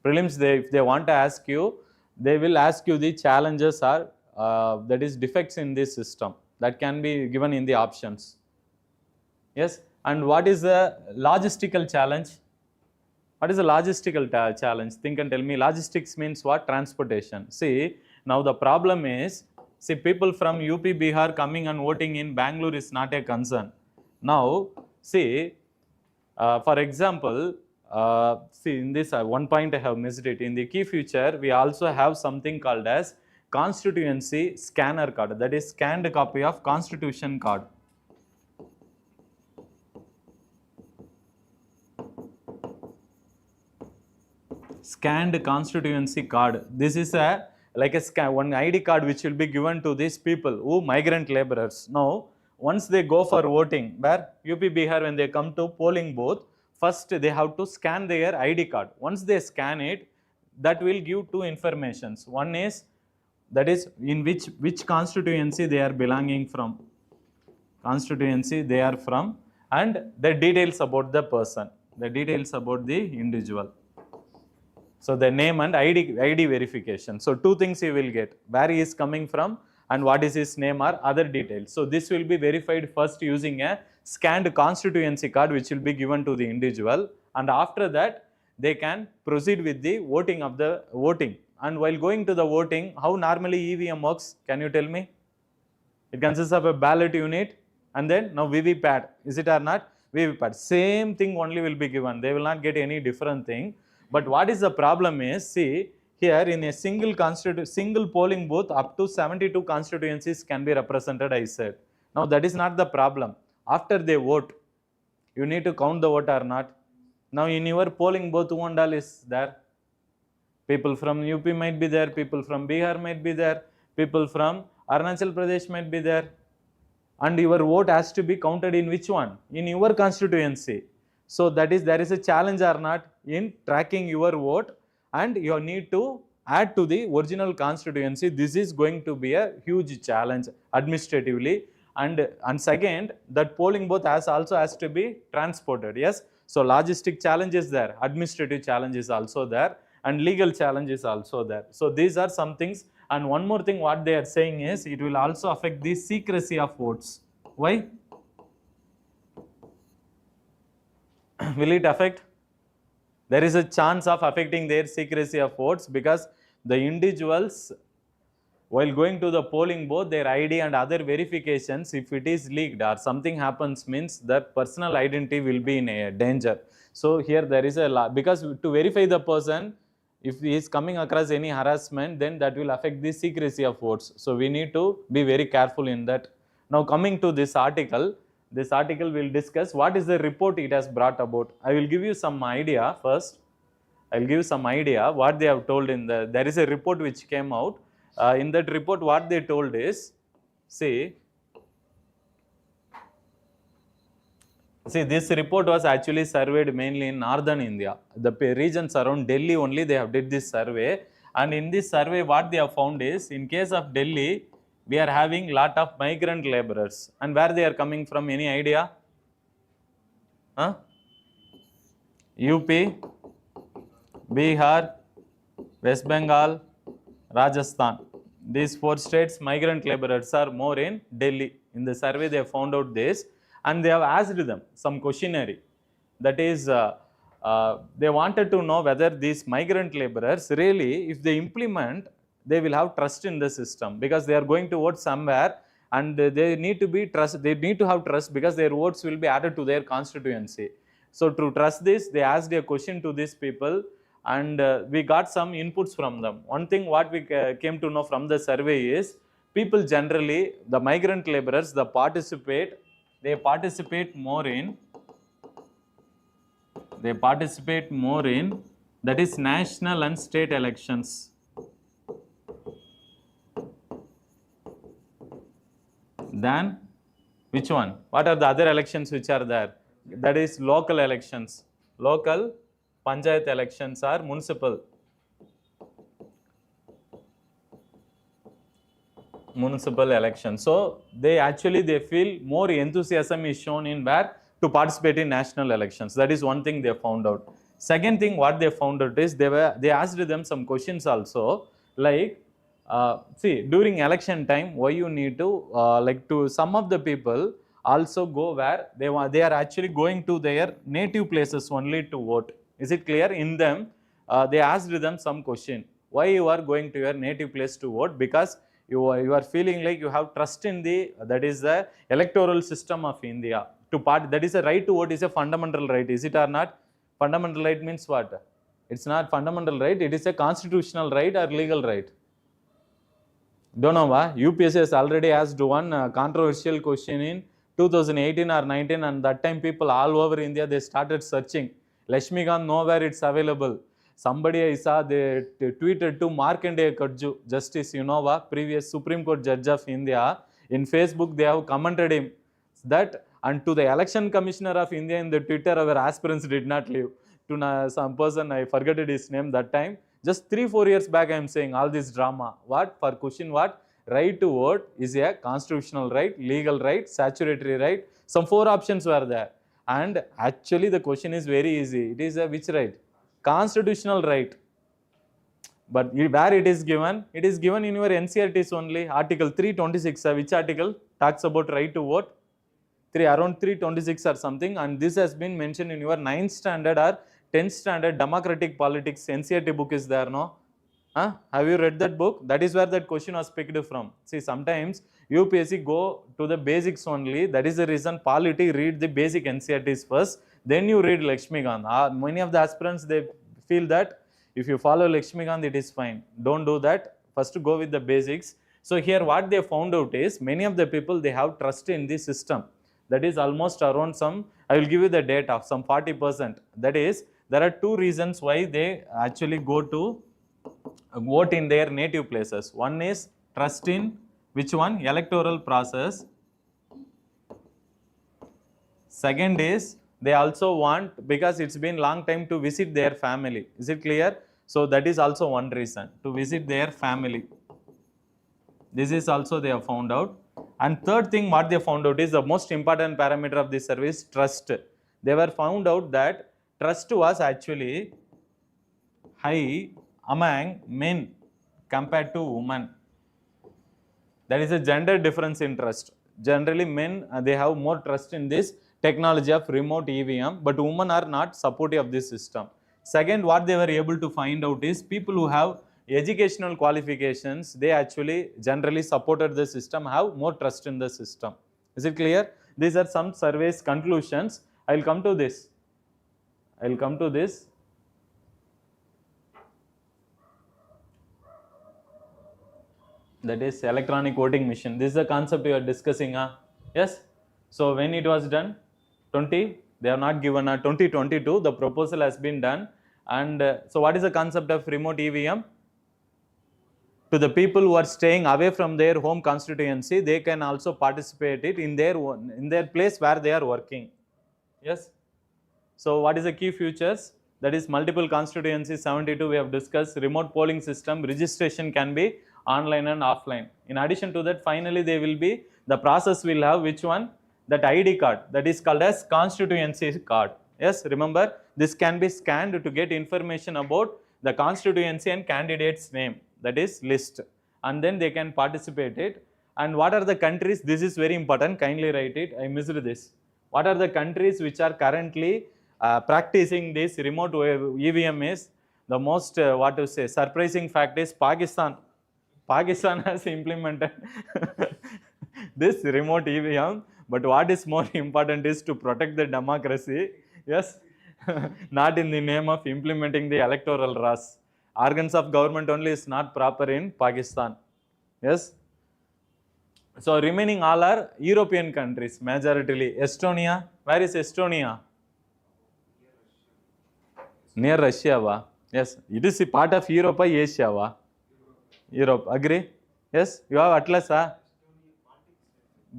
Prelims, if they want to ask you, they will ask you the challenges or that is defects in this system, that can be given in the options. Yes, and what is the logistical challenge? What is the logistical challenge? Think and tell me. Logistics means what? Transportation. See, now the problem is, see, people from UP, Bihar coming and voting in Bangalore is not a concern. Now, see, for example, see, in this one point I have missed it. In the key feature, we also have something called as constituency scanner card, that is scanned copy of constitution card. Scanned constituency card. This is a like a one ID card which will be given to these people who migrant laborers. Now, once they go for voting, where UP Bihar, when they come to polling booth, first they have to scan their ID card. Once they scan it, that will give two informations. One is that is in which constituency they are belonging from, constituency they are from, and the details about the person, the details about the individual. So the name and ID verification. So two things you will get, where he is coming from and what is his name or other details. So this will be verified first using a scanned constituency card which will be given to the individual, and after that they can proceed with the voting of the voting. And while going to the voting, how normally EVM works? Can you tell me? It consists of a ballot unit and then now VVPAT. Is it or not? VVPAT. Same thing only will be given. They will not get any different thing. But what is the problem is, see, here in a single polling booth, up to 72 constituencies can be represented, I said. Now that is not the problem. After they vote, you need to count the vote or not. Now in your polling booth, who and all is there? People from UP might be there, people from Bihar might be there, people from Arunachal Pradesh might be there. And your vote has to be counted in which one? In your constituency. So that is, there is a challenge or not in tracking your vote, and you need to add to the original constituency. This is going to be a huge challenge administratively. And second, that polling booth also has to be transported. Yes. So logistic challenge is there, administrative challenge is also there, and legal challenge is also there. So these are some things. And one more thing what they are saying is, it will also affect the secrecy of votes. Why? Will it affect? There is a chance of affecting their secrecy of votes, because the individuals, while going to the polling booth, their ID and other verifications, if it is leaked or something happens, means that personal identity will be in a danger. So here there is a law, because to verify the person, if he is coming across any harassment, then that will affect the secrecy of votes. So we need to be very careful in that. Now coming to this article will discuss what is the report it has brought about. I will give you some idea first. I will give you some idea what they have told in there is a report which came out. In that report, what they told is, see, this report was actually surveyed mainly in northern India. The regions around Delhi only they have did this survey, and in this survey what they have found is, in case of Delhi, we are having lot of migrant laborers, and where they are coming from, any idea? UP, Bihar, West Bengal, Rajasthan. These 4 states migrant laborers are more in Delhi. In the survey they have found out this, and they have asked them some questionnaire. That is, they wanted to know whether these migrant laborers really, if they implement, they will have trust in the system, because they are going to vote somewhere, and they need to be trust. They need to have trust, because their votes will be added to their constituency. So to trust this, they asked a question to these people, and we got some inputs from them. One thing what we came to know from the survey is, people generally, the migrant laborers, they participate more in that is national and state elections. Then which one? What are the other elections which are there? That is local elections. Local panchayat elections are municipal. Municipal elections. So they feel more enthusiasm is shown in where to participate in national elections. That is one thing they found out. Second thing what they found out is they asked them some questions also, like see, during election time, why you need to like to some of the people also go where they are actually going to their native places only to vote. Is it clear? In them they asked them some question, why you are going to your native place to vote? Because you are feeling like you have trust in the that is the electoral system of India. To part, that is a right to vote is a fundamental right, is it or not? Fundamental right means what? It's not fundamental right, it is a constitutional right or legal right. Don't know why. UPSC has already asked one controversial question in 2018 or 19, and that time people all over India they started searching. Lakshmikant nowhere it's available. Somebody I saw they tweeted to Markandeya Kadju, Justice, you know what, previous Supreme Court Judge of India. In Facebook they have commented him that, and to the Election Commissioner of India in the Twitter, our aspirants did not leave. To some person, I forgot his name that time. Just 3-4 years back, I am saying all this drama. What? For question what? Right to vote is a constitutional right, legal right, statutory right. Some 4 options were there. And actually the question is very easy. It is a which right? Constitutional right. But where it is given? It is given in your NCERTs only. Article 326. Which article talks about right to vote? Around 326 or something, and this has been mentioned in your 9th standard or 10th standard democratic politics NCERT book is there, no? Have you read that book? That is where that question was picked from. See, sometimes UPSC go to the basics only. That is the reason polity read the basic NCERTs first, then you read Lakshmikant. Many of the aspirants they feel that if you follow Lakshmikant it is fine. Don't do that. First go with the basics. So here what they found out is many of the people they have trust in the system. That is almost around some, I will give you the data of some 40%. That is, there are 2 reasons why they actually go to vote in their native places. One is trust in which one? Electoral process. Second is they also want, because it's been long time, to visit their family. Is it clear? So that is also one reason, to visit their family. This is also they have found out. And third thing what they found out is the most important parameter of this service, trust. They were found out that trust was actually high among men compared to women. There is a gender difference in trust. Generally men they have more trust in this technology of remote EVM, but women are not supportive of this system. Second, what they were able to find out is people who have educational qualifications, they actually generally supported the system, have more trust in the system. Is it clear? These are some surveys conclusions. I will come to this. That is electronic voting machine. This is the concept we are discussing. Yes. So when it was done? 20. They have not given 2022. The proposal has been done. And so what is the concept of remote EVM? To the people who are staying away from their home constituency, they can also participate it in their place where they are working. Yes. So what is the key features? That is multiple constituencies, 72 we have discussed. Remote polling system, registration can be online and offline. In addition to that, finally the process will have which one? That ID card, that is called as constituency card. Yes, remember this can be scanned to get information about the constituency and candidate's name, that is list, and then they can participate it. And what are the countries? This is very important, kindly write it, I missed this. What are the countries which are currently practicing this remote EVM is the most surprising fact is Pakistan. Pakistan has implemented this remote EVM, but what is more important is to protect the democracy. Yes, not in the name of implementing the electoral rules. Organs of government only is not proper in Pakistan. Yes. So remaining all are European countries, majoritarily. Estonia, where is Estonia? Near Russia, va? Yes, it is a part of Europe or Asia, va? Europe, agree? Yes, you have atlas,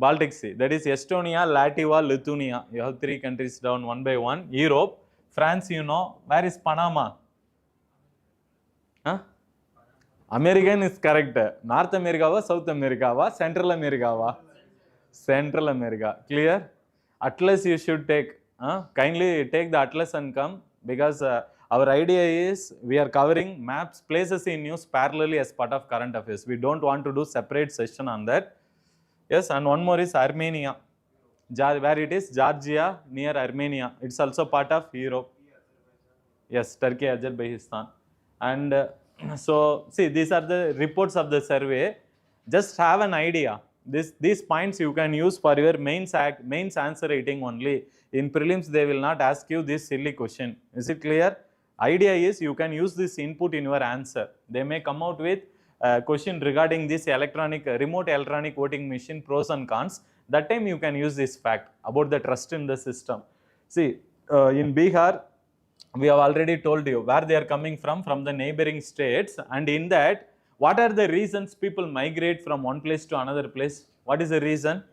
Baltic Sea. That is Estonia, Latvia, Lithuania. You have 3 countries down one by one. Europe, France, you know. Where is Panama? Huh? American is correct. North America, South America, Central America. Central America. Clear? Atlas you should take. Kindly take the atlas and come, because our idea is we are covering maps, places in news parallelly as part of current affairs. We don't want to do separate session on that. Yes, and one more is Armenia. Where it is? Georgia near Armenia. It's also part of Europe. Yes, Turkey, Azerbaijan. And so, see, these are the reports of the survey. Just have an idea. These points you can use for your mains answer writing only. In prelims, they will not ask you this silly question. Is it clear? Idea is you can use this input in your answer. They may come out with a question regarding this remote electronic voting machine pros and cons. That time you can use this fact about the trust in the system. See, in Bihar, we have already told you where they are coming from the neighboring states, and in that, what are the reasons people migrate from one place to another place? What is the reason?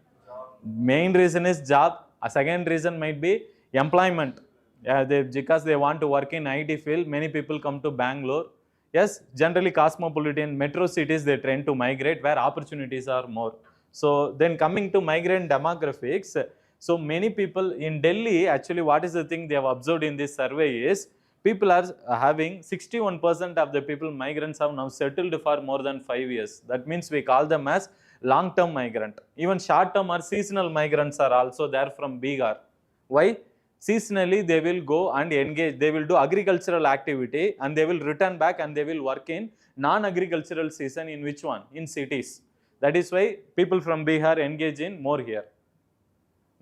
Main reason is job. A second reason might be employment. Because they want to work in IT field, many people come to Bangalore. Yes, generally cosmopolitan metro cities, they tend to migrate where opportunities are more. So then coming to migrant demographics, so many people in Delhi, actually what is the thing they have observed in this survey is, people are having 61% of the people, migrants, have now settled for more than 5 years. That means we call them as long-term migrant. Even short-term or seasonal migrants are also there from Bihar. Why? Seasonally they will go and engage, they will do agricultural activity and they will return back and they will work in non-agricultural season in which one? In cities. That is why people from Bihar engage in more here.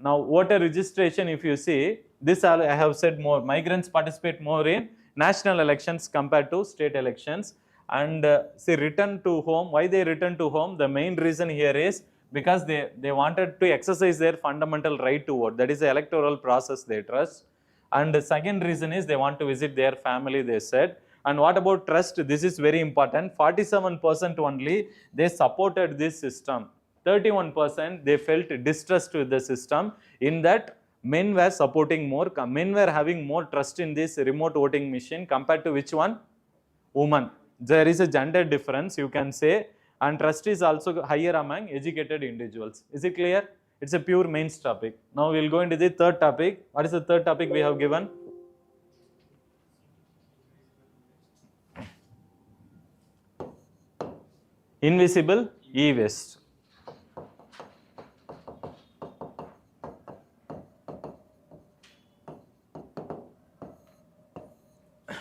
Now, voter registration, if you see, this I have said more, migrants participate more in national elections compared to state elections. And see, return to home, why they return to home? The main reason here is because they wanted to exercise their fundamental right to vote. That is the electoral process they trust. And the second reason is they want to visit their family, they said. And what about trust? This is very important. 47% only, they supported this system. 31% they felt distrust with the system. In that, men were supporting more, men were having more trust in this remote voting machine compared to which one? Women. There is a gender difference, you can say, and trust is also higher among educated individuals. Is it clear? It's a pure mains topic. Now we will go into the third topic. What is the third topic we have given? Invisible e-waste.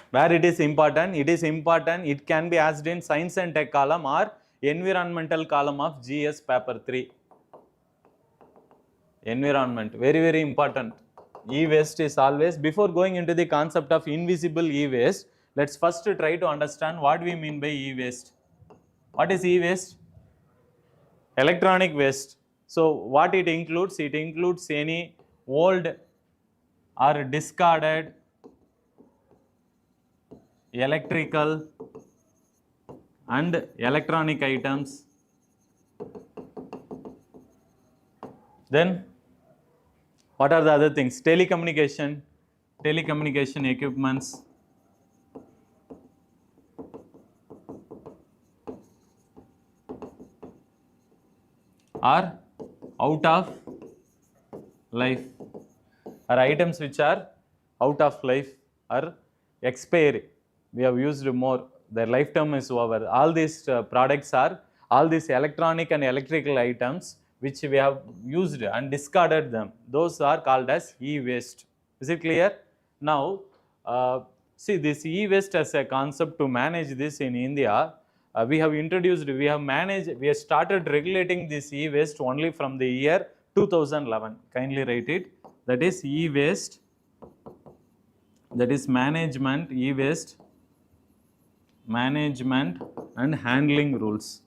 Where it is important, it can be asked in science and tech column or environmental column of GS paper 3. Environment, very, very important. E-waste is always, before going into the concept of invisible e-waste, let's first try to understand what we mean by e-waste. What is e-waste? Electronic waste. So what it includes? It includes any old or discarded electrical and electronic items. Then what are the other things? Telecommunication equipments, are out of life, are items which are out of life or expiry. We have used more, their lifetime is over. All these products are, all these electronic and electrical items which we have used and discarded them, those are called as e-waste. Is it clear? Now, see, this e-waste as a concept, to manage this in India, we have started regulating this e-waste only from the year 2011. Kindly write it. That is e-waste, that is management, e-waste, management and handling rules.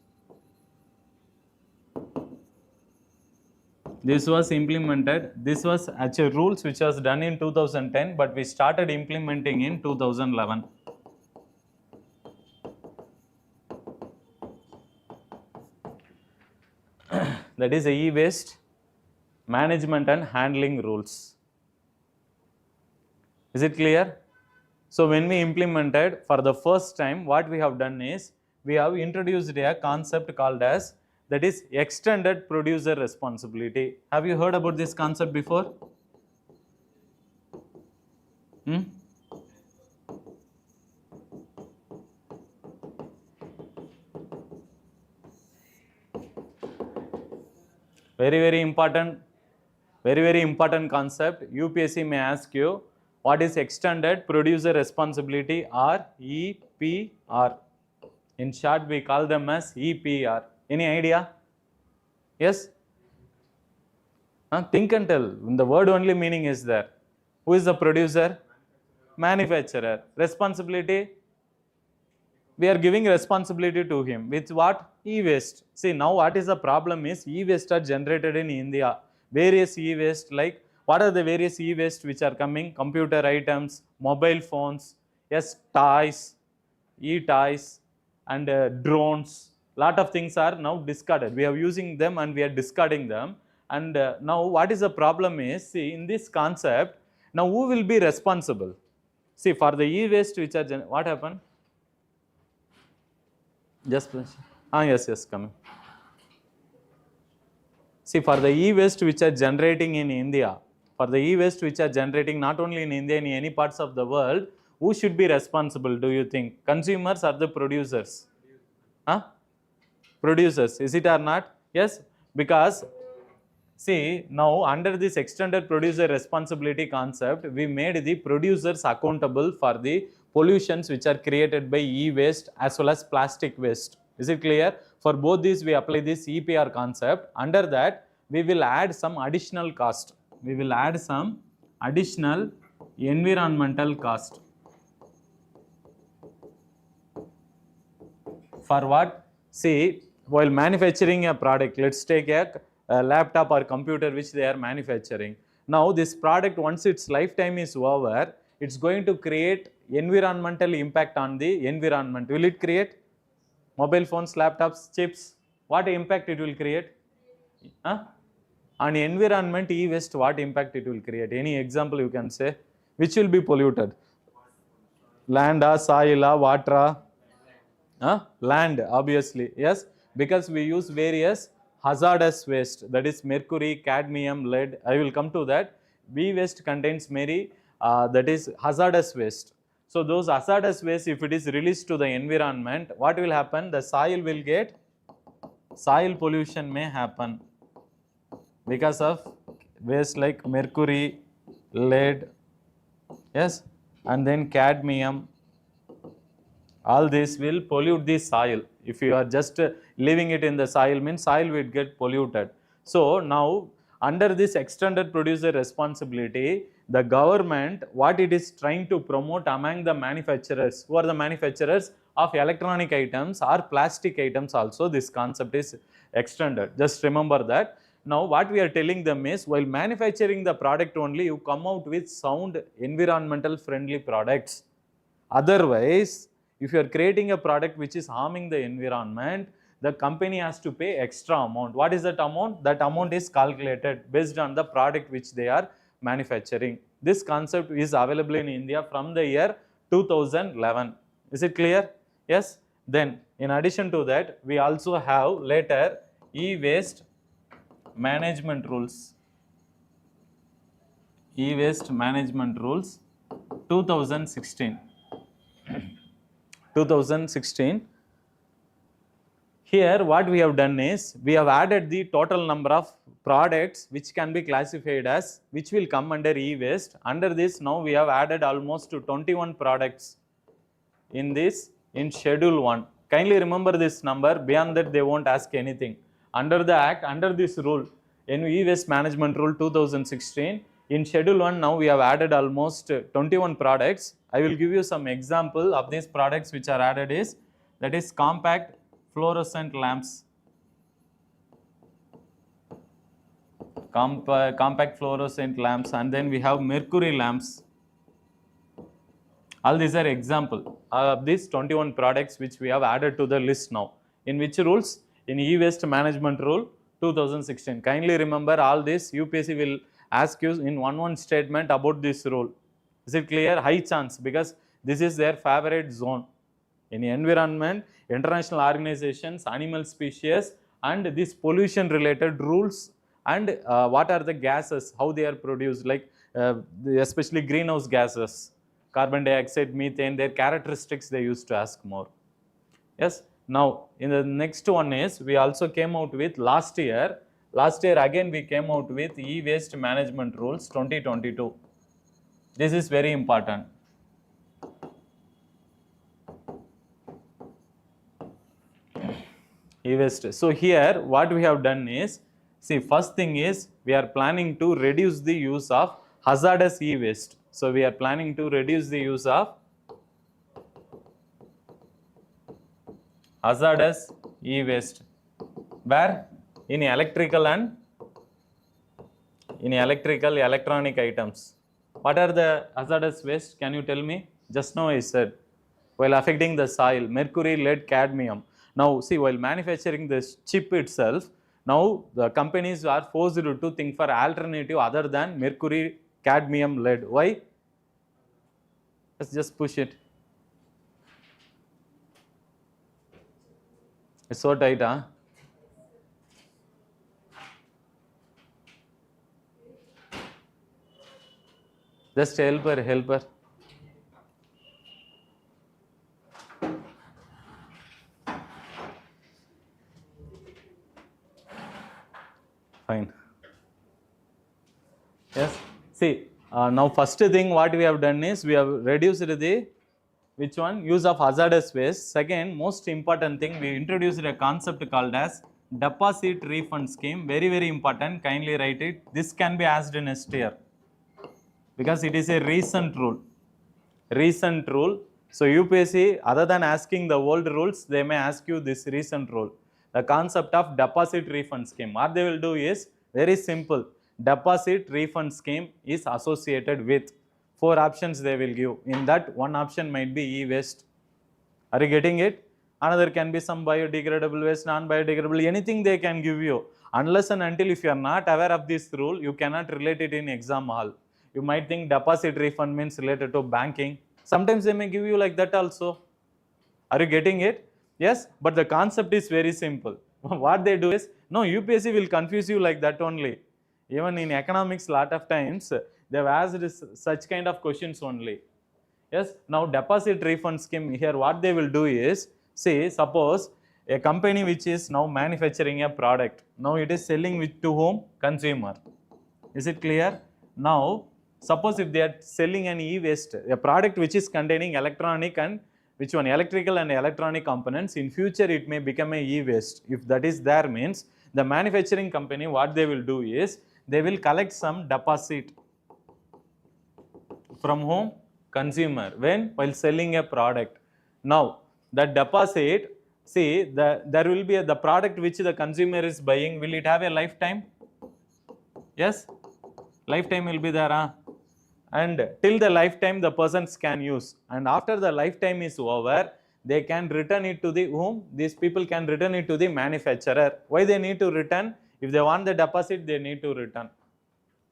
This was implemented, this was actually rules which was done in 2010, but we started implementing in 2011. That is e-waste. management and handling rules. Is it clear? So when we implemented for the first time, what we have done is we have introduced a concept called as, that is, extended producer responsibility. Have you heard about this concept before? Very important concept. UPSC may ask you, what is extended producer responsibility, or EPR? In short, we call them as EPR. Any idea? Yes? Think and tell. The word only meaning is there. Who is the producer? Manufacturer. Responsibility? We are giving responsibility to him with what? E-waste. See, now what is the problem is e-waste are generated in India. Various e-waste, like what are the various e-waste which are coming? Computer items, mobile phones, yes, toys, e-toys, and drones. Lot of things are now discarded. We are using them and we are discarding them. And now what is the problem is, see, in this concept, now who will be responsible? See, for the e-waste which are, what happened? Just yes, coming. See, for the e-waste which are generating in India, for the e-waste which are generating not only in India, in any parts of the world, who should be responsible, do you think? Consumers or the producers? Producers, is it or not? Yes, because see, now under this extended producer responsibility concept, we made the producers accountable for the pollutions which are created by e-waste as well as plastic waste. Is it clear? For both these, we apply this EPR concept. Under that, we will add some additional cost. We will add some additional environmental cost. For what? See, while manufacturing a product, let's take a laptop or computer which they are manufacturing. Now, this product, once its lifetime is over, it's going to create environmental impact on the environment. Will it create? Mobile phones, laptops, chips, what impact it will create? On environment, e-waste, what impact it will create? Any example you can say? Which will be polluted? Land, soil, water? Land, obviously, yes, because we use various hazardous waste, that is mercury, cadmium, lead. I will come to that. E-waste contains many, that is hazardous waste. So those hazardous waste, if it is released to the environment, what will happen? The soil will get, soil pollution may happen because of waste like mercury, lead, yes, and then cadmium. All this will pollute the soil. If you are just leaving it in the soil, means soil will get polluted. So now, under this extended producer responsibility, the government, what it is trying to promote among the manufacturers, who are the manufacturers of electronic items or plastic items also, this concept is extended. Just remember that. Now, what we are telling them is, while manufacturing the product only, you come out with sound environmental friendly products. Otherwise, if you are creating a product which is harming the environment, the company has to pay extra amount. What is that amount? That amount is calculated based on the product which they are manufacturing. This concept is available in India from the year 2011. Is it clear? Yes. Then, in addition to that, we also have later e-waste management rules. E-waste management rules 2016. 2016. Here what we have done is, we have added the total number of products which can be classified as, which will come under e-waste. Under this, now we have added almost 21 products in this, in schedule 1. Kindly remember this number, beyond that they won't ask anything. Under the act, under this rule, in e-waste management rule 2016, in schedule 1 now we have added almost 21 products. I will give you some example of these products which are added is, that is compact fluorescent lamps. Compact fluorescent lamps, and then we have mercury lamps. All these are example of these 21 products which we have added to the list now. In which rules? In e-waste management rule 2016. Kindly remember all this. UPSC will ask you in one statement about this rule. Is it clear? High chance, because this is their favorite zone. In environment, international organizations, animal species, and these pollution related rules, and what are the gases, how they are produced, like especially greenhouse gases, carbon dioxide, methane, their characteristics they used to ask more. Yes. Now, in the next one is, we also came out with last year again we came out with e-waste management rules 2022. This is very important. E-waste. So here what we have done is, see, first thing is we are planning to reduce the use of hazardous e-waste. So we are planning to reduce the use of hazardous e-waste. Where? In electrical and electronic items. What are the hazardous waste? Can you tell me? Just now I said, while affecting the soil, mercury, lead, cadmium. Now see, while manufacturing this chip itself, now the companies are forced to think for alternative other than mercury, cadmium, lead. Why? Let's just push it. It's so tight, huh? Just help her. Fine. Yes. See, now first thing what we have done is, we have reduced the, which one? Use of hazardous waste. Second, most important thing, we introduced a concept called as deposit refund scheme. Very, very important. Kindly write it. This can be asked in next year, because it is a recent rule. Recent rule. So UPSC, other than asking the old rules, they may ask you this recent rule. The concept of deposit refund scheme. What they will do is very simple. Deposit refund scheme is associated with 4 options they will give. In that, one option might be e-waste. Are you getting it? Another can be some biodegradable waste, non-biodegradable, anything they can give you. Unless and until if you are not aware of this rule, you cannot relate it in exam hall. You might think deposit refund means related to banking. Sometimes they may give you like that also. Are you getting it? Yes, but the concept is very simple. What they do is, no, UPSC will confuse you like that only. Even in economics, lot of times, they have asked such kind of questions only. Yes, now deposit refund scheme, here what they will do is, say, suppose a company which is now manufacturing a product. Now it is selling to whom? Consumer. Is it clear? Now, suppose if they are selling an e-waste, a product which is containing electronic and which one? Electrical and electronic components, in future it may become a e-waste. If that is there, means the manufacturing company, what they will do is, they will collect some deposit from whom? Consumer. When? While selling a product. Now, that deposit, see, there will be the product which the consumer is buying, will it have a lifetime? Yes? Lifetime will be there, huh? And till the lifetime the persons can use, and after the lifetime is over, they can return it to the whom? These people can return it to the manufacturer. Why they need to return? If they want the deposit, they need to return.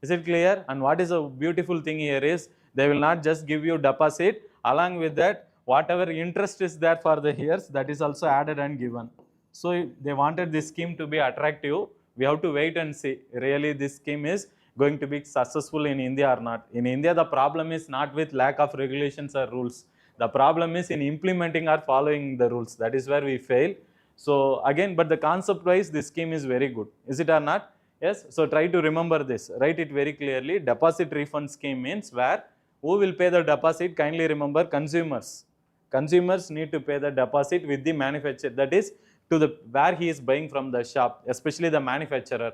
Is it clear? And what is the beautiful thing here is, they will not just give you deposit, along with that, whatever interest is there for the years, that is also added and given. So if they wanted this scheme to be attractive, we have to wait and see, really this scheme is going to be successful in India or not. In India, the problem is not with lack of regulations or rules. The problem is in implementing or following the rules. That is where we fail. So again, but the concept wise, this scheme is very good. Is it or not? Yes. So try to remember this. Write it very clearly. Deposit refund scheme means where, who will pay the deposit? Kindly remember, consumers. Consumers need to pay the deposit with the manufacturer. That is to the where he is buying from the shop, especially the manufacturer.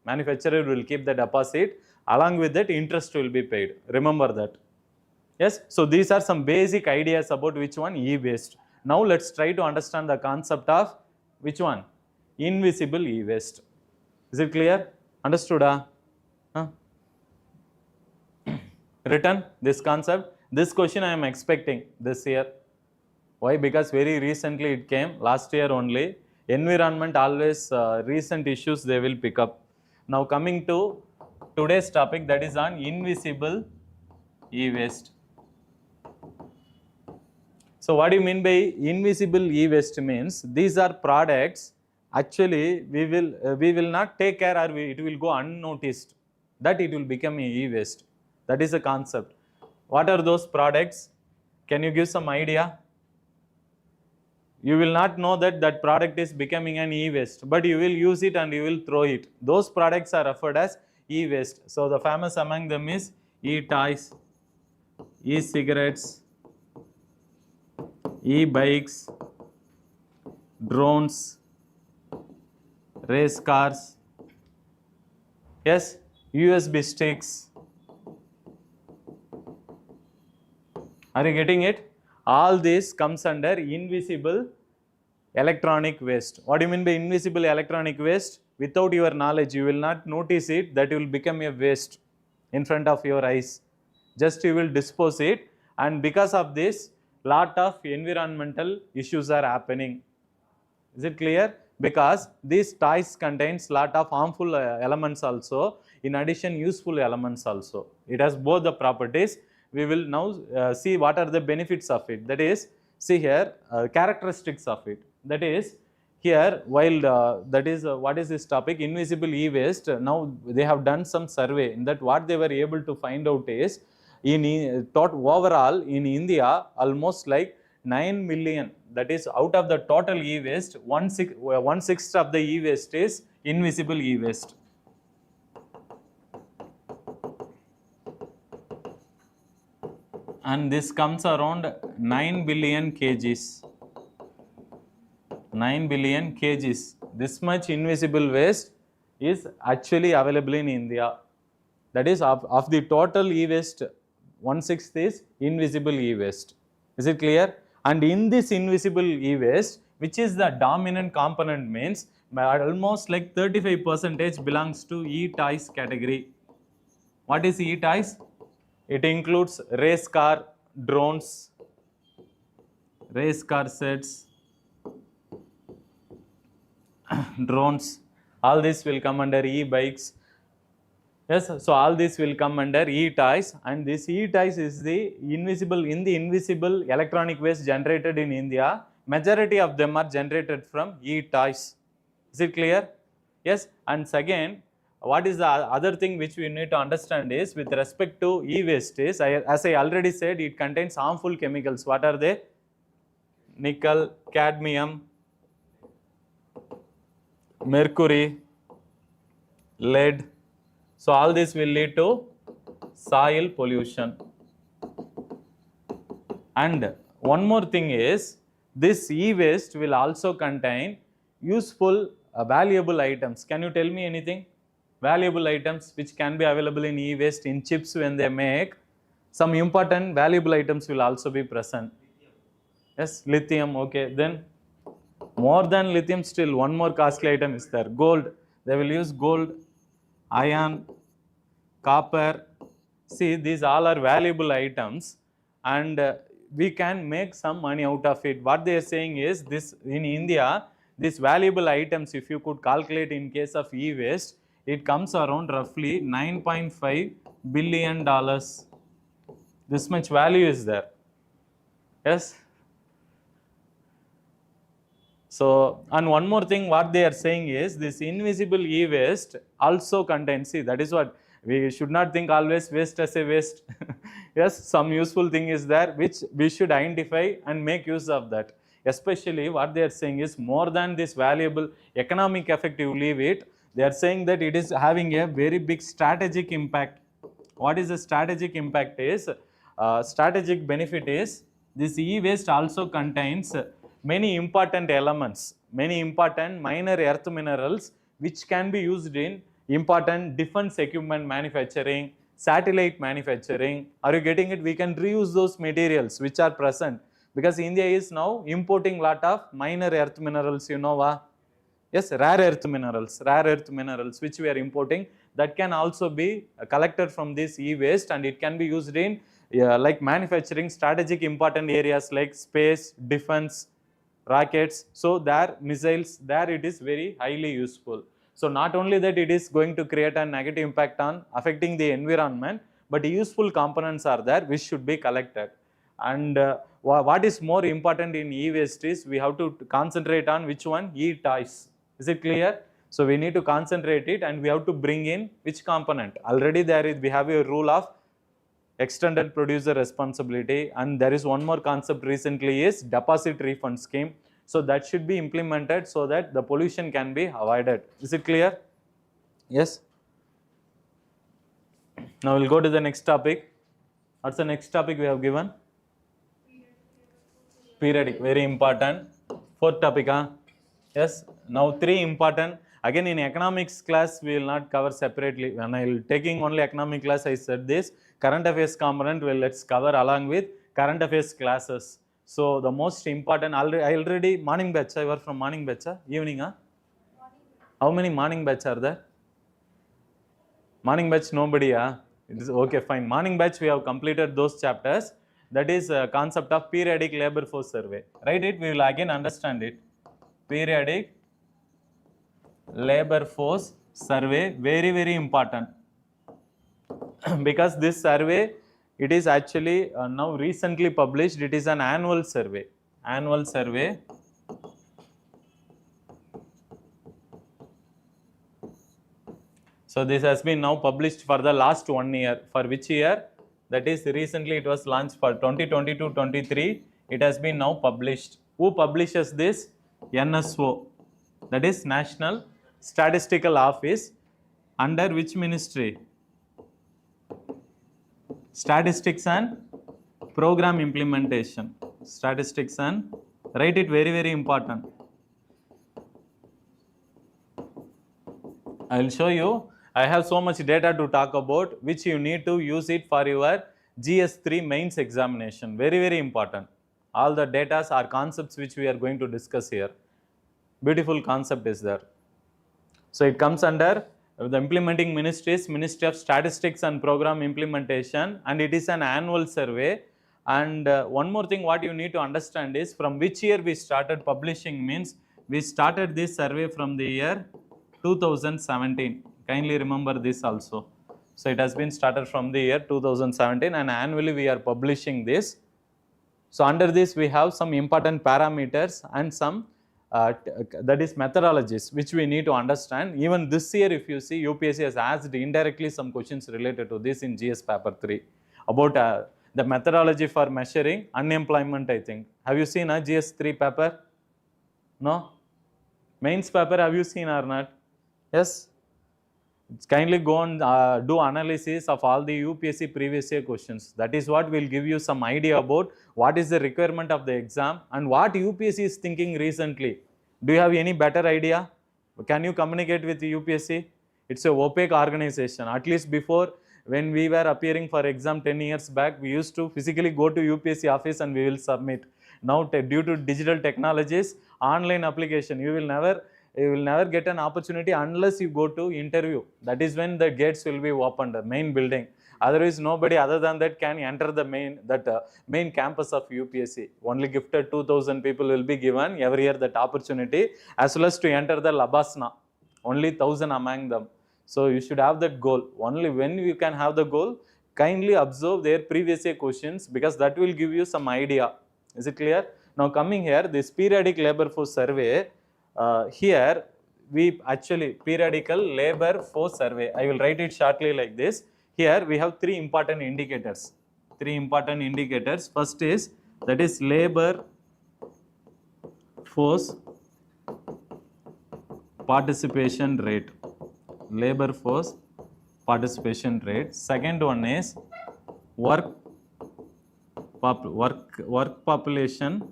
Manufacturer will keep the deposit, along with that interest will be paid. Remember that. Yes, so these are some basic ideas about which one? E-waste. Now let's try to understand the concept of which one? Invisible e-waste. Is it clear? Understood? Huh? Written this concept. This question I am expecting this year. Why? Because very recently it came, last year only. Environment always recent issues they will pick up. Now coming to today's topic, that is on invisible e-waste. So what do you mean by invisible e-waste? Means these are products actually we will not take care, or it will go unnoticed, that it will become a e-waste. That is the concept. What are those products? Can you give some idea? You will not know that that product is becoming an e-waste, but you will use it and you will throw it. Those products are referred as e-waste. So the famous among them is e-toys, e-cigarettes, e-bikes, drones, race cars, yes, USB sticks. Are you getting it? All this comes under invisible electronic waste. What do you mean by invisible electronic waste? Without your knowledge, you will not notice it, that will become a waste in front of your eyes. Just you will dispose it, and because of this, lot of environmental issues are happening. Is it clear? Because these toys contains lot of harmful elements also, in addition useful elements also. It has both the properties. We will now see what are the benefits of it. That is, see here characteristics of it. That is, here while that is what is this topic, invisible e-waste. Now they have done some survey, in that what they were able to find out is, in overall in India, almost like 9 million, that is out of the total e-waste, one sixth of the e-waste is invisible e-waste. And this comes around 9 billion kgs. 9 billion kgs. This much invisible waste is actually available in India. That is, of the total e-waste, 1/6 is invisible e-waste. Is it clear? And in this invisible e-waste, which is the dominant component, means almost like 35% belongs to e-toys category. What is e-toys? It includes race car, drones, race car sets, drones. All this will come under e-bikes. Yes, so all this will come under e-toys, and this e-toys is the invisible electronic waste generated in India. Majority of them are generated from e-toys. Is it clear? Yes, and second, what is the other thing which we need to understand is, with respect to e-waste is, as I already said, it contains harmful chemicals. What are they? Nickel, cadmium, mercury, lead. So all this will lead to soil pollution. And one more thing is, this e-waste will also contain useful valuable items. Can you tell me anything? Valuable items which can be available in e-waste, in chips when they make, some important valuable items will also be present. Yes, lithium, okay. Then more than lithium, still one more costly item is there, gold. They will use gold, iron, copper. See, these all are valuable items, and we can make some money out of it. What they are saying is, this in India, these valuable items, if you could calculate in case of e-waste, it comes around roughly $9.5 billion. This much value is there. Yes. So, and one more thing, what they are saying is, this invisible e-waste also contains, see, that is what, we should not think always waste as a waste. Yes, some useful thing is there which we should identify and make use of that. Especially what they are saying is, more than this valuable economic effect you leave it, they are saying that it is having a very big strategic impact. What is the strategic impact is, strategic benefit is, this e-waste also contains many important elements, many important minor earth minerals which can be used in important defense equipment manufacturing, satellite manufacturing. Are you getting it? We can reuse those materials which are present, because India is now importing lot of minor earth minerals, you know what? Yes, rare earth minerals which we are importing, that can also be collected from this e-waste, and it can be used in like manufacturing strategic important areas like space, defense, rockets. So there missiles, there it is very highly useful. So not only that it is going to create a negative impact on affecting the environment, but useful components are there which should be collected. And what is more important in e-waste is we have to concentrate on which one? E-toys. Is it clear? So we need to concentrate it and we have to bring in which component? Already we have a rule of extended producer responsibility, and there is one more concept recently is deposit refund scheme. So that should be implemented so that the pollution can be avoided. Is it clear? Yes. Now we'll go to the next topic. What's the next topic we have given? Periodic, very important. Fourth topic, huh? Yes. Now three important. Again, in economics class, we will not cover separately. When I will taking only economic class, I said this. Current affairs component, well, let's cover along with current affairs classes. So the most important, I already morning batch, I work from morning batch, evening, huh? How many morning batch are there? Morning batch, nobody, huh? It is okay, fine. Morning batch, we have completed those chapters. That is concept of periodic labor force survey. Write it, we will again understand it. Periodic labor force survey, very, very important. Because this survey, it is actually now recently published. It is an annual survey. Annual survey. So this has been now published for the last 1 year. For which year? That is recently it was launched for 2022-23. It has been now published. Who publishes this? NSO. That is National Statistical Office. Under which ministry? Statistics and Program Implementation. Statistics and, write it, very, very important. I will show you. I have so much data to talk about, which you need to use it for your GS3 mains examination. Very, very important. All the data are concepts which we are going to discuss here. Beautiful concept is there. So it comes under the implementing ministries, Ministry of Statistics and Program Implementation, and it is an annual survey. And one more thing what you need to understand is from which year we started publishing means we started this survey from the year 2017. Kindly remember this also. So it has been started from the year 2017 and annually we are publishing this. So under this we have some important parameters and some that is methodologies which we need to understand. Even this year if you see UPSC has asked indirectly some questions related to this in GS paper 3 about the methodology for measuring unemployment, I think. Have you seen a GS 3 paper? No? Mains paper have you seen or not? Yes? Kindly go and do analysis of all the UPSC previous year questions. That is what will give you some idea about what is the requirement of the exam and what UPSC is thinking recently. Do you have any better idea? Can you communicate with the UPSC? It's a opaque organization. At least before, when we were appearing for exam 10 years back, we used to physically go to UPSC office and we will submit. Now, due to digital technologies, online application, you will never get an opportunity unless you go to interview. That is when the gates will be opened, the main building. Otherwise, nobody other than that can enter the main campus of UPSC. Only gifted 2,000 people will be given every year that opportunity, as well as to enter the Labasna. Only 1,000 among them. So you should have that goal. Only when you can have the goal, kindly observe their previous year questions because that will give you some idea. Is it clear? Now coming here, this periodic labor force survey. Here we actually periodical labor force survey. I will write it shortly like this. Here we have three important indicators. First is that is labor force participation rate. Labor force participation rate. Second one is work population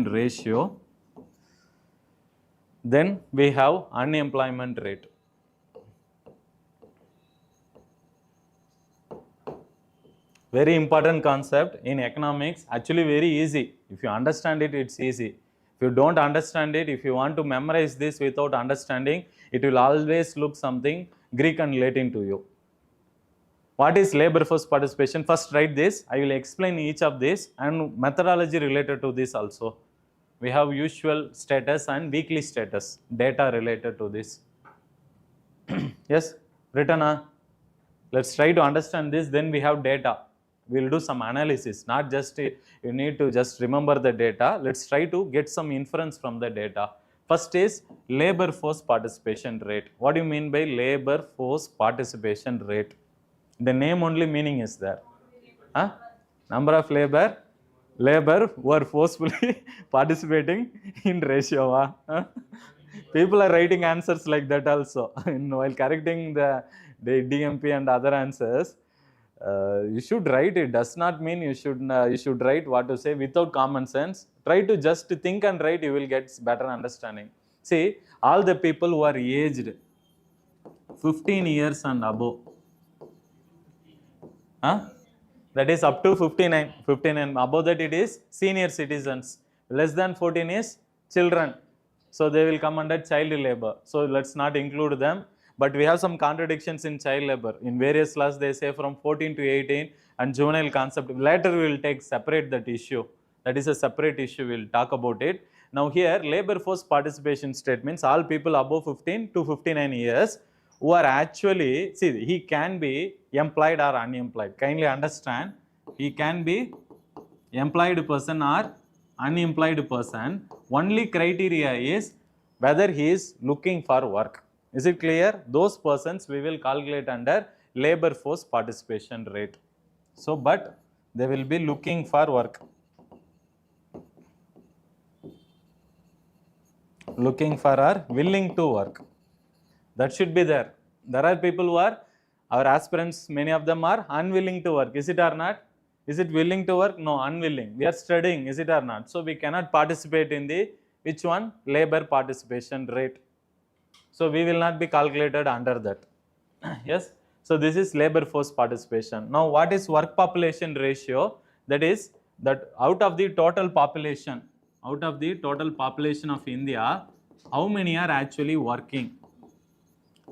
ratio. Then we have unemployment rate. Very important concept in economics, actually very easy. If you understand it, it's easy. If you don't understand it, if you want to memorize this without understanding, it will always look something Greek and Latin to you. What is labor force participation? First write this. I will explain each of this and methodology related to this also. We have usual status and weekly status data related to this. Yes, written. Let's try to understand this, then we have data. We'll do some analysis, not just you need to just remember the data. Let's try to get some inference from the data. First is labor force participation rate. What do you mean by labor force participation rate? The name only meaning is there. Huh? Number of labor who are forcefully participating in ratio. Huh? People are writing answers like that also. While correcting the DMP and other answers, you should write. It does not mean you should write what to say without common sense. Try to just think and write, you will get better understanding. See, all the people who are aged 15 years and above, that is up to 59, above that it is senior citizens, less than 14 is children, so they will come under child labor, so let's not include them. But we have some contradictions in child labor. In various laws they say from 14 to 18, and juvenile concept later we will take separate that issue. That is a separate issue, we will talk about it. Now here labor force participation state means all people above 15 to 59 years who are actually, see, he can be employed or unemployed. Kindly understand, he can be employed person or unemployed person. Only criteria is whether he is looking for work. Is it clear? Those persons we will calculate under labor force participation rate. So, but they will be looking for work. Looking for or willing to work. That should be there. There are people who are, our aspirants, many of them are unwilling to work. Is it or not? Is it willing to work? No, unwilling. We are studying. Is it or not? So we cannot participate in the, which one? Labor participation rate. So we will not be calculated under that. Yes. So this is labor force participation. Now what is work population ratio? That is that out of the total population of India, how many are actually working?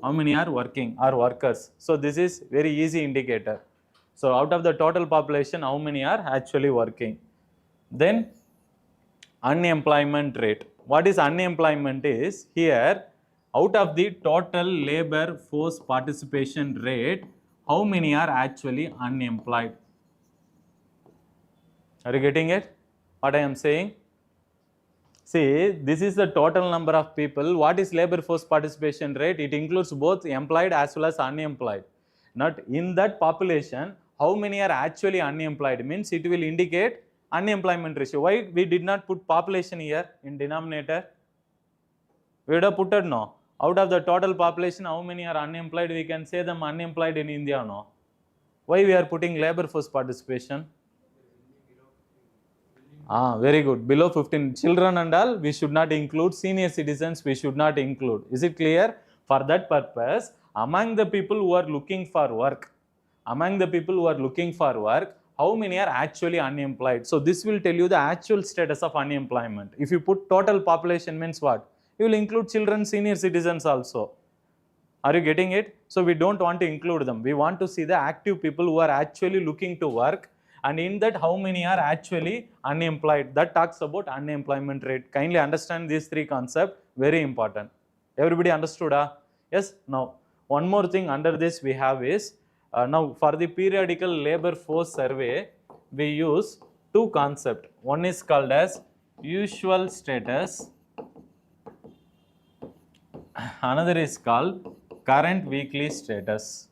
How many are working or workers? So this is very easy indicator. So out of the total population, how many are actually working? Then unemployment rate. What is unemployment is here, out of the total labor force participation rate, how many are actually unemployed? Are you getting it? What I am saying? See, this is the total number of people. What is labor force participation rate? It includes both employed as well as unemployed. Not in that population, how many are actually unemployed means it will indicate unemployment ratio. Why we did not put population here in denominator? We would have put it no. Out of the total population, how many are unemployed? We can say them unemployed in India, no. Why we are putting labor force participation? Very good. Below 15, children and all, we should not include. Senior citizens, we should not include. Is it clear? For that purpose, among the people who are looking for work, how many are actually unemployed? So this will tell you the actual status of unemployment. If you put total population means what? You will include children, senior citizens also. Are you getting it? So we don't want to include them. We want to see the active people who are actually looking to work. And in that, how many are actually unemployed? That talks about unemployment rate. Kindly understand these three concepts, very important. Everybody understood? Yes? Now, one more thing under this we have is, now for the periodical labor force survey, we use two concepts. One is called as usual status. Another is called current weekly status.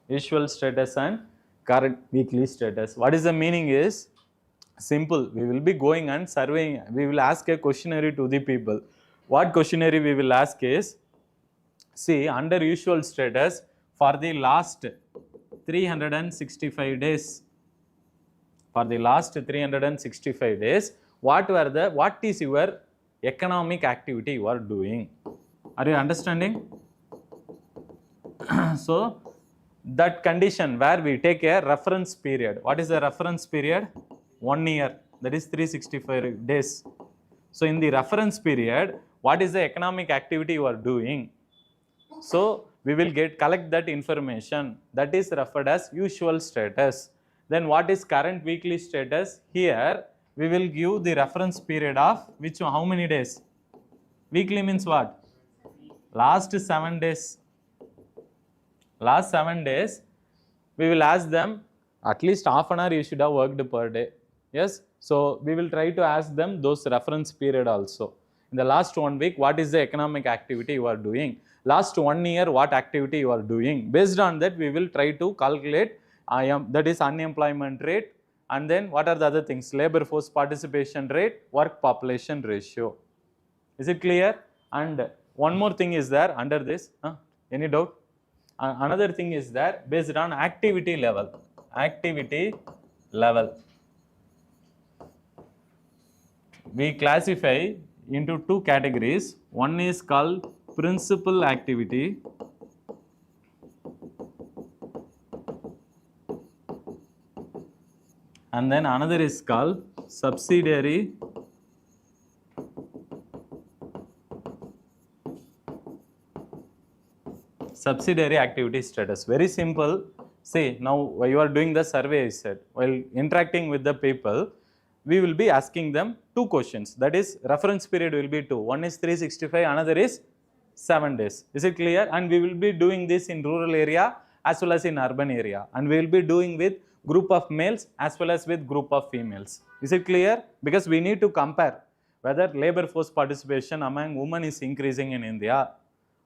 Usual status and current weekly status. What is the meaning is simple. We will be going and surveying. We will ask a questionnaire to the people. What questionnaire we will ask is, see, under usual status for the last 365 days. For the last 365 days, what is your economic activity you are doing? Are you understanding? So that condition where we take a reference period. What is the reference period? 1 year. That is 365 days. So in the reference period, what is the economic activity you are doing? So we will collect that information. That is referred as usual status. Then what is current weekly status? Here we will give the reference period of which how many days? Weekly means what? Last 7 days. Last 7 days, we will ask them at least half an hour you should have worked per day. Yes, so we will try to ask them those reference period also. In the last 1 week, what is the economic activity you are doing? Last 1 year, what activity you are doing? Based on that, we will try to calculate that is unemployment rate, and then what are the other things? Labor force participation rate, work population ratio. Is it clear? And one more thing is there under this. Any doubt? Another thing is there based on activity level. Activity level. We classify into 2 categories. One is called principal activity. And then another is called subsidiary activity status. Very simple. See, now you are doing the survey, I said. While interacting with the people, we will be asking them 2 questions. That is, reference period will be 2. One is 365, another is 7 days. Is it clear? And we will be doing this in rural area as well as in urban area. And we will be doing with group of males as well as with group of females. Is it clear? Because we need to compare whether labor force participation among women is increasing in India,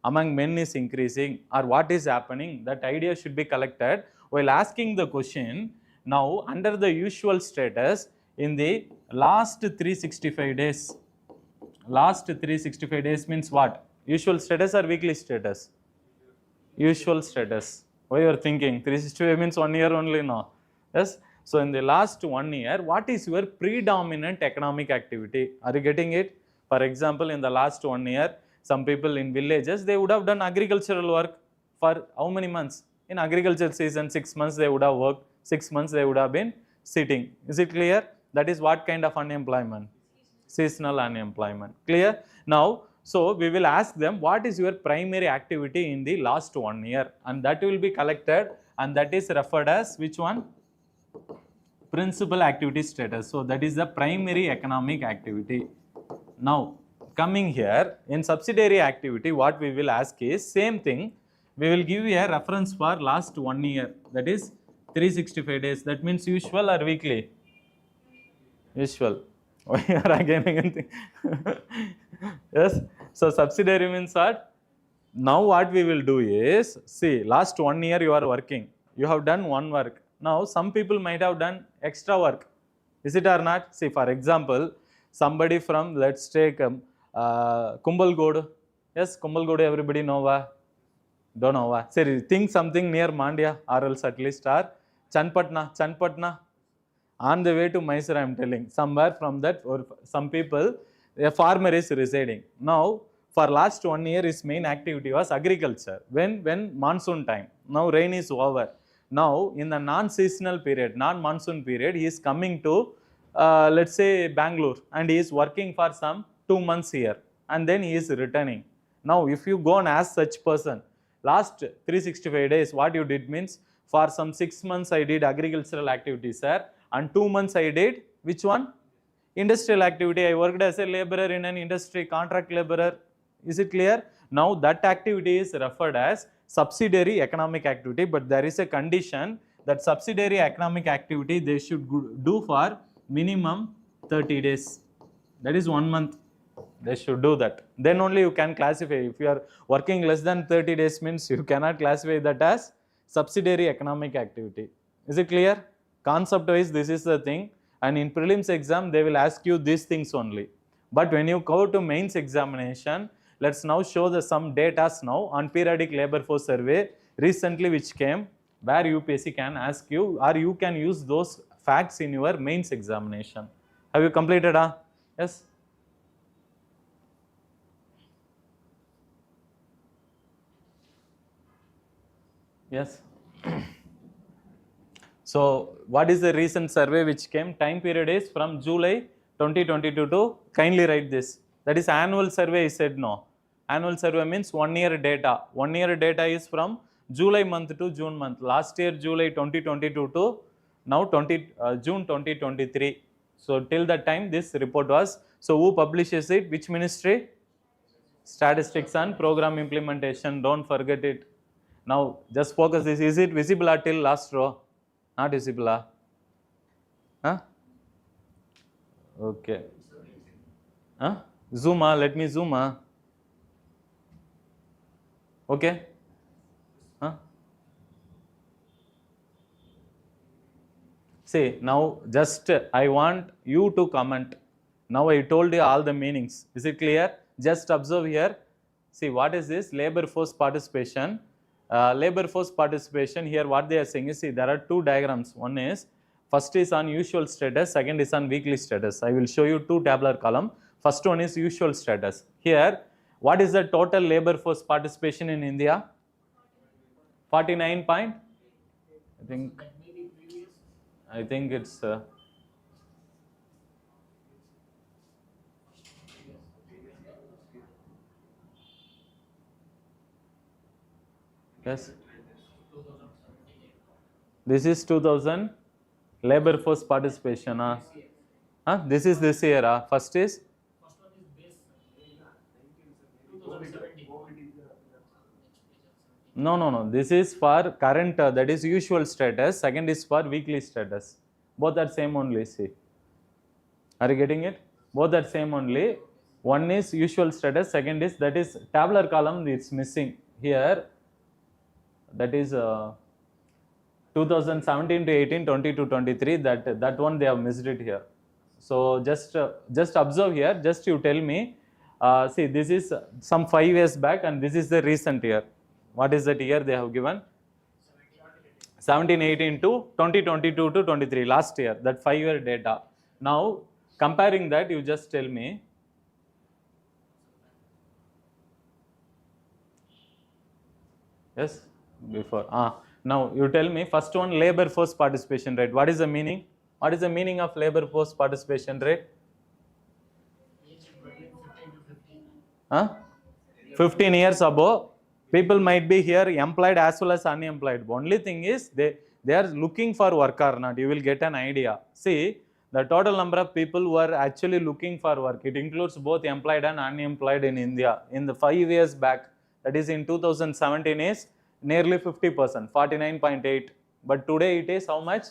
among men is increasing, or what is happening. That idea should be collected while asking the question. Now, under the usual status, in the last 365 days, last 365 days means what? Usual status or weekly status? Usual status. Why you are thinking 365 means 1 year only? No. Yes. So in the last 1 year, what is your predominant economic activity? Are you getting it? For example, in the last 1 year, some people in villages, they would have done agricultural work for how many months? In agricultural season, 6 months they would have worked, 6 months they would have been sitting. Is it clear? That is what kind of unemployment? Seasonal unemployment. Clear? Now, so we will ask them what is your primary activity in the last 1 year, and that will be collected, and that is referred as which one? Principal activity status. So that is the primary economic activity. Now, coming here in subsidiary activity, what we will ask is same thing. We will give you a reference for last 1 year, that is 365 days. That means usual or weekly? Usual. Why you are again anything? Yes. So subsidiary means what? Now what we will do is, see, last 1 year you are working. You have done one work. Now some people might have done extra work. Is it or not? See, for example, somebody from, let's take Kumbalgodu. Yes, Kumbalgodu, everybody know? Don't know. Sorry, think something near Mandya or else at least, or Chanpatna. On the way to Mysore, I am telling, somewhere from that, or some people, a farmer is residing. Now, for last 1 year, his main activity was agriculture. When monsoon time, now rain is over. Now, in the non-seasonal period, non-monsoon period, he is coming to, let's say, Bengaluru, and he is working for some 2 months here, and then he is returning. Now, if you go and ask such person, last 365 days, what you did means, for some 6 months I did agricultural activities, sir, and 2 months I did, which one? Industrial activity. I worked as a laborer in an industry, contract laborer. Is it clear? Now, that activity is referred as subsidiary economic activity, but there is a condition that subsidiary economic activity they should do for minimum 30 days. That is 1 month. They should do that. Then only you can classify. If you are working less than 30 days means you cannot classify that as subsidiary economic activity. Is it clear? Concept wise, this is the thing. And in prelims exam, they will ask you these things only. But when you go to mains examination, let's now show the some data now on periodic labor force survey recently which came, where UPSC can ask you, or you can use those facts in your mains examination. Have you completed? Yes? Yes. So, what is the recent survey which came? Time period is from July 2022 to, kindly write this. That is annual survey, I said no. Annual survey means 1 year data. 1 year data is from July month to June month. Last year July 2022 to now June 2023. So till that time this report was, so who publishes it? Which ministry? Statistics and Program Implementation. Don't forget it. Now just focus this. Is it visible till last row? Not visible. Huh? Okay. Huh? Zoom. Let me zoom. Okay. Huh? See, now just I want you to comment. Now I told you all the meanings. Is it clear? Just observe here. See, what is this? Labor force participation. Labor force participation, here what they are saying is, see, there are two diagrams. One is, first is on usual status, second is on weekly status. I will show you two tabular column. First one is usual status. Here, what is the total labor force participation in India? 49 point? That may be previous. I think it's yes. 2017. This is 2000 labor force participation. This is this year. First is First one is base 2017. no. This is for current. That is usual status. Second is for weekly status. Both are same only. See, are you getting it? Both are same only. One is usual status. Second is, that is tabular column. It's missing here. That is 2017 to 18, 20 to 23. That one they have missed it here. So just observe here. Just you tell me. See, this is some 5 years back, and this is the recent year. What is that year they have given? 17, 18 to 2022 to 23. Last year. That 5-year data. Now comparing that, you just tell me. Yes. Before. Now you tell me, first one, labor force participation rate. What is the meaning? What is the meaning of labor force participation rate? Age between 15 to 50. 15 years above. People might be here employed as well as unemployed. Only thing is they are looking for work or not. You will get an idea. See, the total number of people who are actually looking for work, it includes both employed and unemployed in India. In the 5 years back, that is in 2017, is nearly 50%, 49.8. But today it is how much?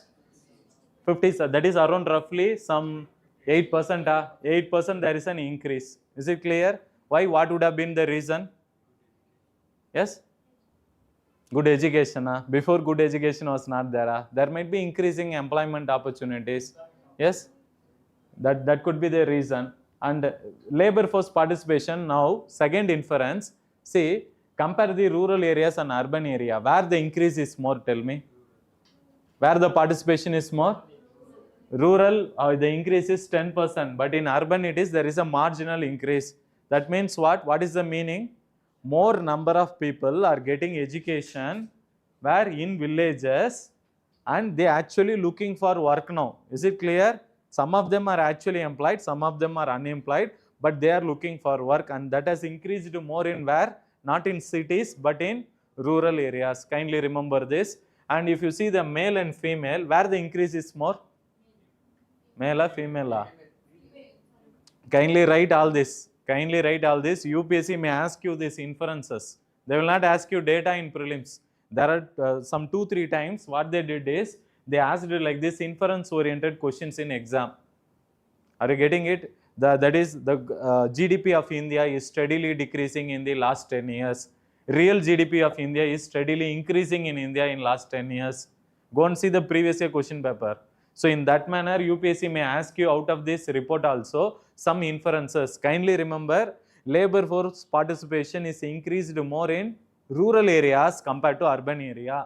50. That is around roughly some 8%. 8% there is an increase. Is it clear? Why? What would have been the reason? Yes? Good education. Before, good education was not there. There might be increasing employment opportunities. Yes? That could be the reason. And labor force participation, now second inference. See, compare the rural areas and urban area. Where the increase is more, tell me. Where the participation is more? Rural, the increase is 10%. But in urban there is a marginal increase. That means what? What is the meaning? More number of people are getting education where in villages, and they actually looking for work now. Is it clear? Some of them are actually employed, some of them are unemployed, but they are looking for work, and that has increased more in where? Not in cities, but in rural areas. Kindly remember this. And if you see the male and female, where the increase is more? Male or female? Kindly write all this. Kindly write all this. UPSC may ask you these inferences. They will not ask you data in prelims. There are some 2-3 times what they did is, they asked like this inference oriented questions in exam. Are you getting it? That is the GDP of India is steadily decreasing in the last 10 years. Real GDP of India is steadily increasing in India in last 10 years. Go and see the previous year question paper. So in that manner, UPSC may ask you out of this report also some inferences. Kindly remember, labor force participation is increased more in rural areas compared to urban area.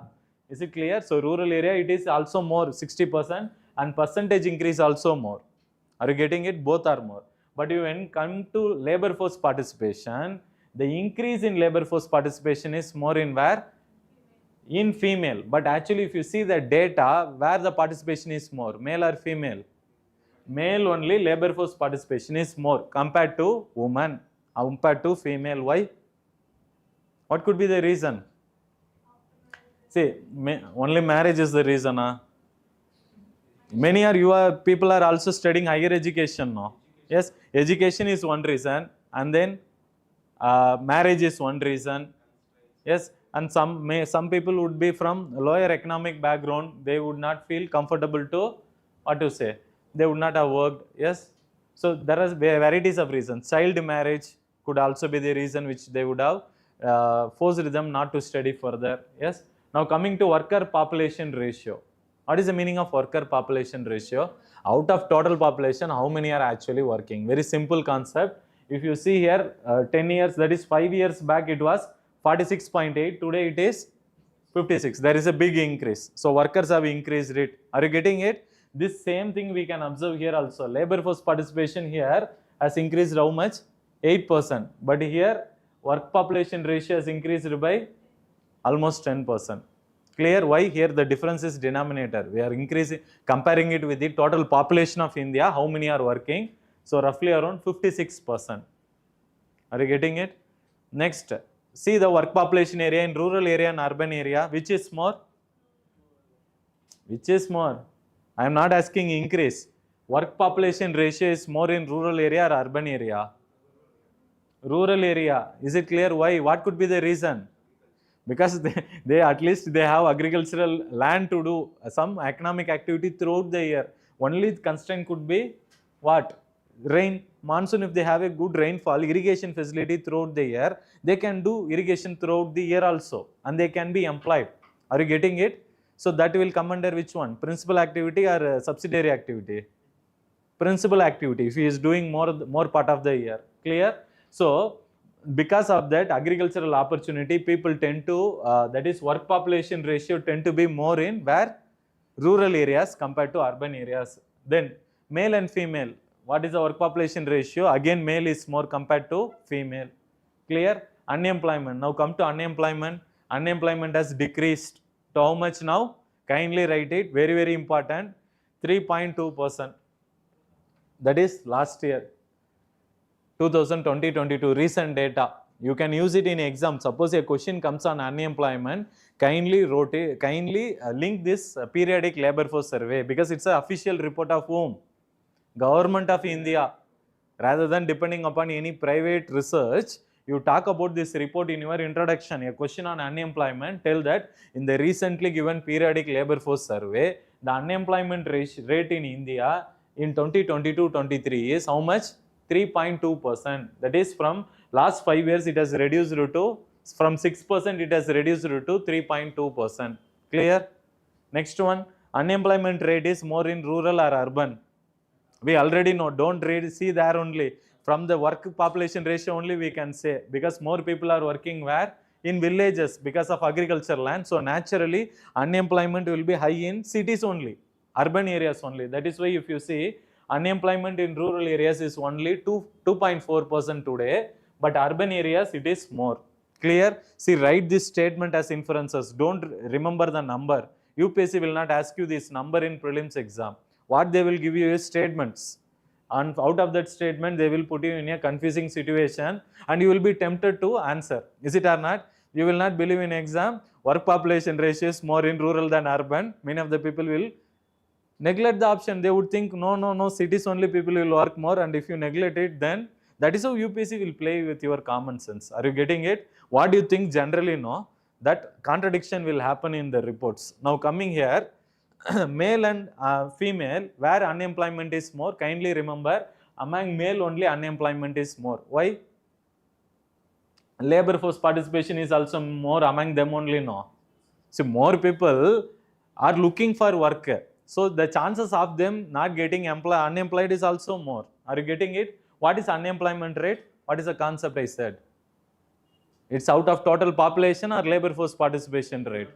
Is it clear? So rural area, it is also more, 60%, and percentage increase also more. Are you getting it? Both are more. But when come to labor force participation, the increase in labor force participation is more in where? In female. But actually if you see the data, where the participation is more, male or female? Male only labor force participation is more compared to woman, compared to female. Why? What could be the reason? See, only marriage is the reason. Many are people are also studying higher education now. Yes, education is one reason, and then marriage is one reason. Yes, and some people would be from lower economic background. They would not feel comfortable to what to say. They would not have worked. Yes, so there are varieties of reasons. Child marriage could also be the reason which they would have forced them not to study further. Yes. Now coming to worker population ratio. What is the meaning of worker population ratio? Out of total population, how many are actually working? Very simple concept. If you see here, 10 years, that is 5 years back, it was 46.8. Today it is 56. There is a big increase. So workers have increased it. Are you getting it? This same thing we can observe here also. Labor force participation here has increased how much? 8%. But here work population ratio has increased by almost 10%. Clear? Why? Here the difference is denominator. We are increasing, comparing it with the total population of India, how many are working. So roughly around 56%. Are you getting it? Next, see the work population area in rural area and urban area. Which is more? Which is more? I am not asking increase. Work population ratio is more in rural area or urban area? Rural area. Is it clear? Why? What could be the reason? Because they at least they have agricultural land to do some economic activity throughout the year. Only constraint could be what? Rain, monsoon. If they have a good rainfall, irrigation facility throughout the year, they can do irrigation throughout the year also, and they can be employed. Are you getting it? So that will come under which one? Principal activity or subsidiary activity? Principal activity, if he is doing more part of the year. Clear? So because of that agricultural opportunity, people tend to, that is work population ratio tend to be more in where? Rural areas compared to urban areas. Then male and female, what is the work population ratio? Again, male is more compared to female. Clear? Unemployment. Now come to unemployment. Unemployment has decreased to how much now? Kindly write it. Very, very important. 3.2%. That is last year. 2020-22 recent data. You can use it in exam. Suppose a question comes on unemployment, kindly link this periodic labor force survey, because it's an official report of whom? Government of India. Rather than depending upon any private research, you talk about this report in your introduction. A question on unemployment, tell that in the recently given periodic labor force survey, the unemployment rate in India in 2022-23 is how much? 3.2%. That is from last 5 years it has reduced to, from 6% it has reduced to 3.2%. Clear? Next one, unemployment rate is more in rural or urban? We already know, don't read, see there only. From the work population ratio only we can say, because more people are working where? In villages because of agricultural land. So naturally unemployment will be high in cities only, urban areas only. That is why if you see, unemployment in rural areas is only 2.4% today, but urban areas it is more. Clear? See, write this statement as inferences. Don't remember the number. UPSC will not ask you this number in prelims exam. What they will give you is statements. And out of that statement, they will put you in a confusing situation and you will be tempted to answer. Is it or not? You will not believe in exam. Work population ratio is more in rural than urban. Many of the people will neglect the option. They would think, no, cities only people will work more, and if you neglect it, then that is how UPSC will play with your common sense. Are you getting it? What do you think generally? No, that contradiction will happen in the reports. Now coming here, male and female, where unemployment is more, kindly remember, among male only unemployment is more. Why? Labor force participation is also more among them only, no. So more people are looking for work. So the chances of them not getting unemployed is also more. Are you getting it? What is unemployment rate? What is the concept I said? It's out of total population or labor force participation rate?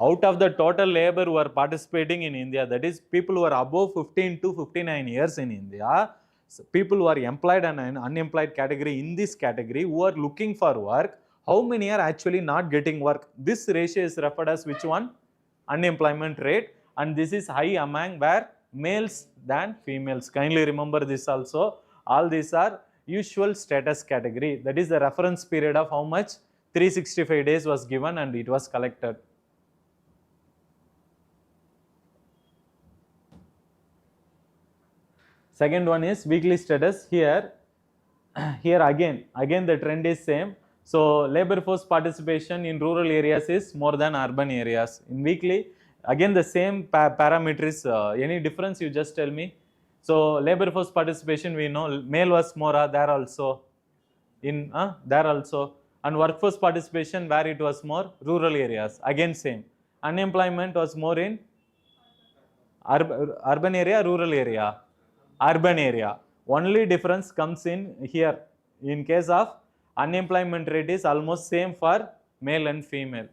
Out of the total labor who are participating in India, that is people who are above 15 to 59 years in India, people who are employed and unemployed category, in this category who are looking for work, how many are actually not getting work? This ratio is referred as which one? Unemployment rate. And this is high among where? Males than females. Kindly remember this also. All these are usual status category. That is the reference period of how much? 365 days was given and it was collected. Second one is weekly status. Here again the trend is same. So labor force participation in rural areas is more than urban areas. In weekly, again the same parameters. Any difference you just tell me. So labor force participation, we know male was more there also, in there also, and workforce participation where it was more rural areas, again same. Unemployment was more in urban area, rural area, urban area. Only difference comes in here. In case of unemployment rate is almost same for male and female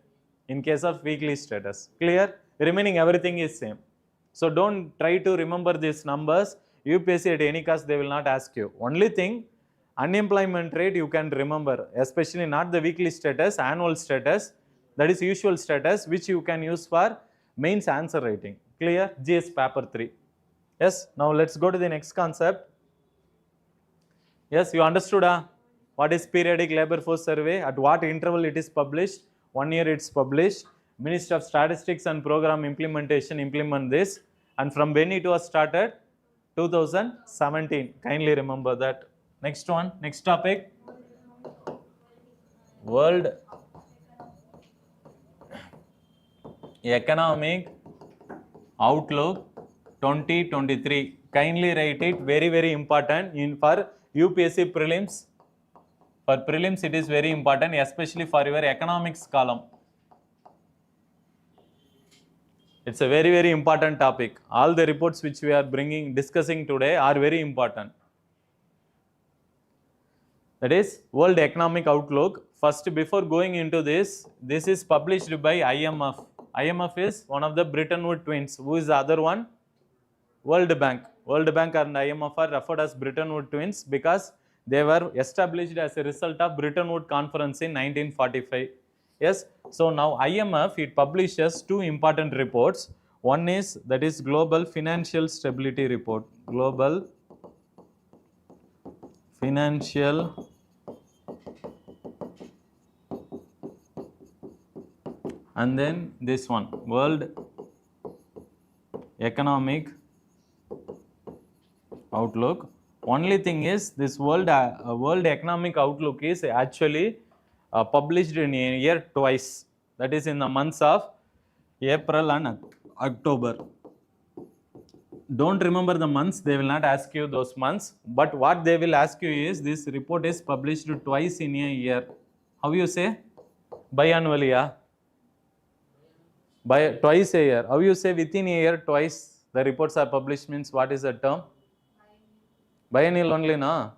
in case of weekly status. Clear? Remaining everything is same. So don't try to remember these numbers. UPSC at any cost they will not ask you. Only thing, unemployment rate you can remember, especially not the weekly status, annual status, that is usual status, which you can use for mains answer writing. Clear? GS paper 3. Yes, now let's go to the next concept. Yes, you understood what is periodic labor force survey, at what interval it is published, 1 year it's published, Ministry of Statistics and Program Implementation implement this, and from when it was started, 2017, kindly remember that. Next one, next topic, World Economic Outlook 2023. Kindly write it, very important in for UPSC prelims. For prelims it is very important, especially for your economics column. It's a very important topic. All the reports which we are discussing today are very important. That is World Economic Outlook. First, before going into this is published by IMF. IMF is one of the Bretton Woods twins. Who is the other one? World Bank. World Bank and IMF are referred as Bretton Woods twins because they were established as a result of Bretton Woods Conference in 1945. Yes. So now IMF, it publishes two important reports. One is, that is Global Financial Stability Report. Global Financial and then this one, World Economic Outlook. Only thing is, this World Economic Outlook is actually published in a year twice. That is in the months of April and October. Don't remember the months, they will not ask you those months, but what they will ask you is, this report is published twice in a year. How you say? Biannually, yeah? By twice a year. How you say within a year twice the reports are published means what is the term? Biennial only, na?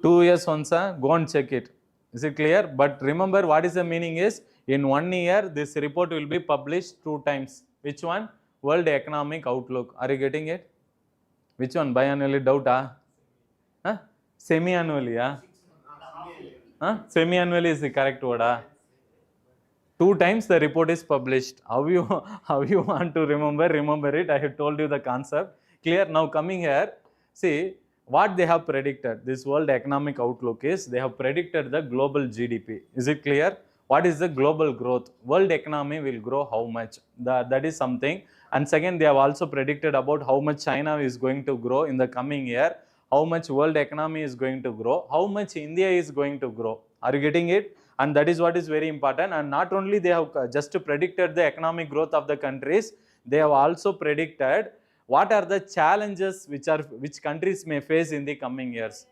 2 years once, go and check it. Is it clear? But remember what is the meaning is, in 1 year this report will be published 2 times. Which one? World Economic Outlook. Are you getting it? Which one? Biannually, doubt? Semi-annually, Semi-annually is the correct word. 2 times the report is published. How you want to remember it. I have told you the concept. Clear? Now coming here, see what they have predicted. This World Economic Outlook is, they have predicted the global GDP. Is it clear? What is the global growth? World economy will grow how much? That is something. And second, they have also predicted about how much China is going to grow in the coming year, how much world economy is going to grow, how much India is going to grow. Are you getting it? And that is what is very important. And not only they have just predicted the economic growth of the countries, they have also predicted what are the challenges which countries may face in the coming years.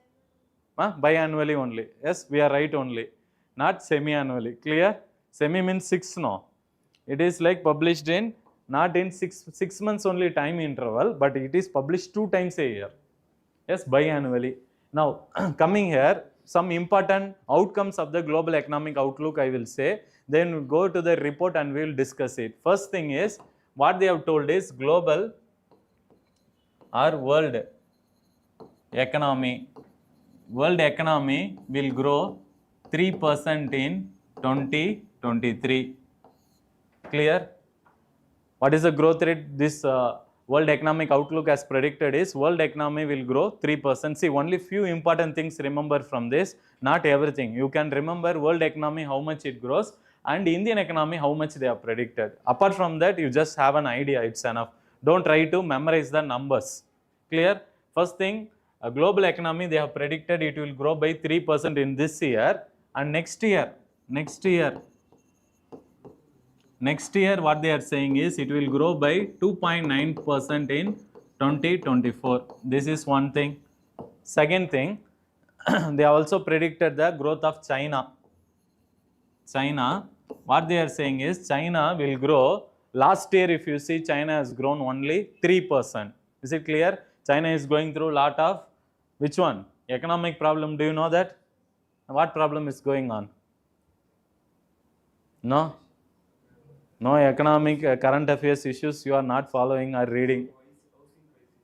Biannually only. Yes, we are right only. Not semi-annually. Clear? Semi means 6 no. It is like published in, not in 6 months only time interval, but it is published 2 times a year. Yes, biannually. Now coming here, some important outcomes of the global economic outlook I will say, then we'll go to the report and we will discuss it. First thing is, what they have told is global or world economy. World economy will grow 3% in 2023. Clear? What is the growth rate? This World Economic Outlook has predicted is world economy will grow 3%. See, only few important things remember from this, not everything. You can remember world economy, how much it grows, and Indian economy, how much they have predicted. Apart from that, you just have an idea, it's enough. Don't try to memorize the numbers. Clear? First thing, a global economy, they have predicted it will grow by 3% in this year, and next year, what they are saying is it will grow by 2.9% in 2024. This is one thing. Second thing, they also predicted the growth of China. What they are saying is China will grow. Last year, if you see, China has grown only 3%. Is it clear? China is going through a lot of, which one? Economic problem. Do you know that? What problem is going on? No? No economic current affairs issues you are not following or reading.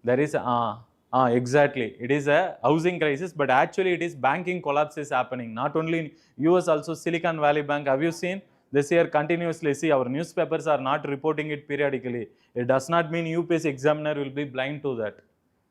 There is exactly. It is a housing crisis, but actually it is banking collapse is happening. Not only in US, also Silicon Valley Bank. Have you seen? This year continuously, see, our newspapers are not reporting it periodically. It does not mean UPSC examiner will be blind to that.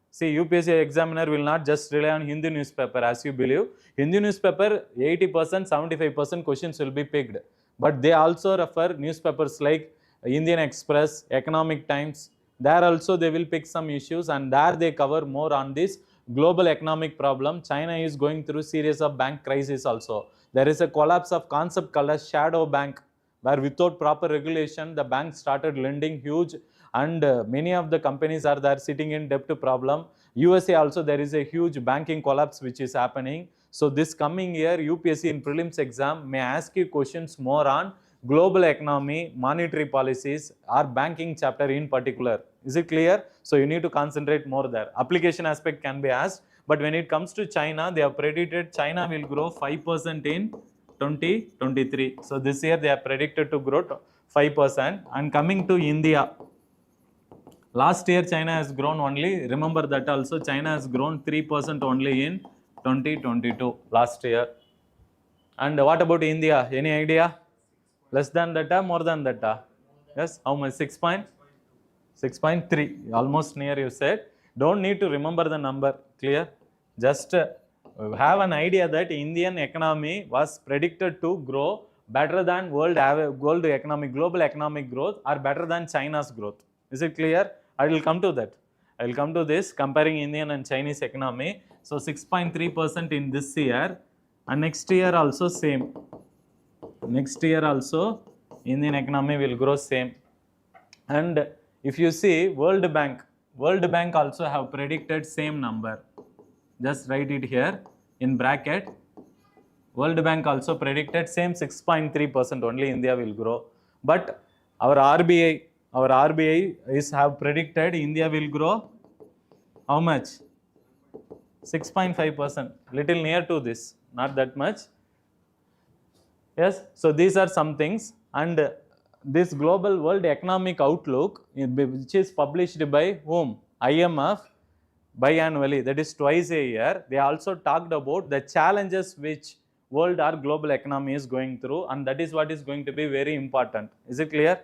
See, UPSC examiner will not just rely on Hindu newspaper as you believe. Hindu newspaper, 80%, 75% questions will be picked. But they also refer newspapers like Indian Express, Economic Times. There also they will pick some issues, and there they cover more on this global economic problem. China is going through series of bank crisis also. There is a collapse of concept called as shadow bank, where without proper regulation, the bank started lending huge, and many of the companies are there sitting in debt problem. USA also there is a huge banking collapse which is happening. So this coming year, UPSC in prelims exam may ask you questions more on global economy, monetary policies, or banking chapter in particular. Is it clear? So you need to concentrate more there. Application aspect can be asked, but when it comes to China, they have predicted China will grow 5% in 2023. So this year they are predicted to grow 5%. And coming to India, last year China has grown only, remember that also, China has grown 3% only in 2022 last year. And what about India? Any idea? Less than that, more than that? Yes, how much? 6.3, almost near you said. Don't need to remember the number, clear? Just have an idea that Indian economy was predicted to grow better than global economic growth, or better than China's growth. Is it clear? I will come to that. I will come to this, comparing Indian and Chinese economy. So 6.3% in this year, and next year also same. Next year also Indian economy will grow same. And if you see World Bank also have predicted same number. Just write it here in bracket. World Bank also predicted same 6.3% only India will grow. But our RBI have predicted India will grow how much? 6.5%. Little near to this, not that much. Yes, so these are some things. And this global world economic outlook, which is published by whom? IMF, biannually, that is twice a year. They also talked about the challenges which world or global economy is going through, and that is what is going to be very important. Is it clear?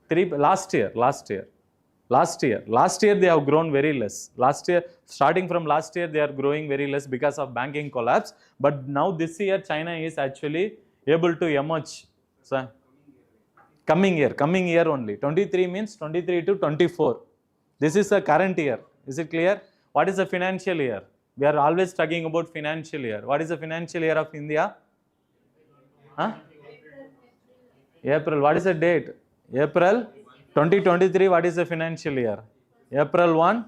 3 last year they have grown very less. Last year, starting from last year, they are growing very less because of banking collapse. But now this year, China is actually able to emerge. So, coming year only. 23 means 23 to 24. This is the current year. Is it clear? What is the financial year? We are always talking about financial year. What is the financial year of India? April. What is the date? April 2023. What is the financial year? April 1.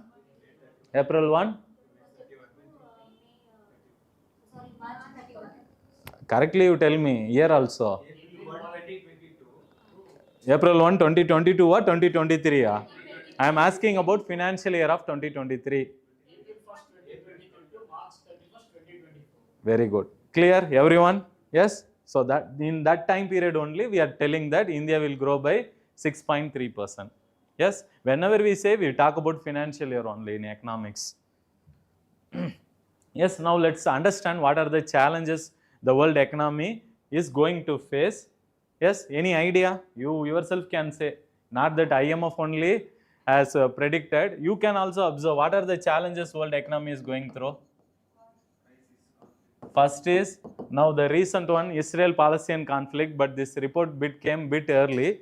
Correctly you tell me. Year also. April 1, 2022 or 2023? I am asking about financial year of 2023. Very good. Clear, everyone? Yes? So that in that time period only, we are telling that India will grow by 6.3%. Yes? Whenever we say, we talk about financial year only in economics. Yes, now let's understand what are the challenges the world economy is going to face. Yes, any idea? You yourself can say, not that IMF only has predicted. You can also observe what are the challenges world economy is going through. First is, now the recent one, Israel-Palestine conflict, but this report came bit early.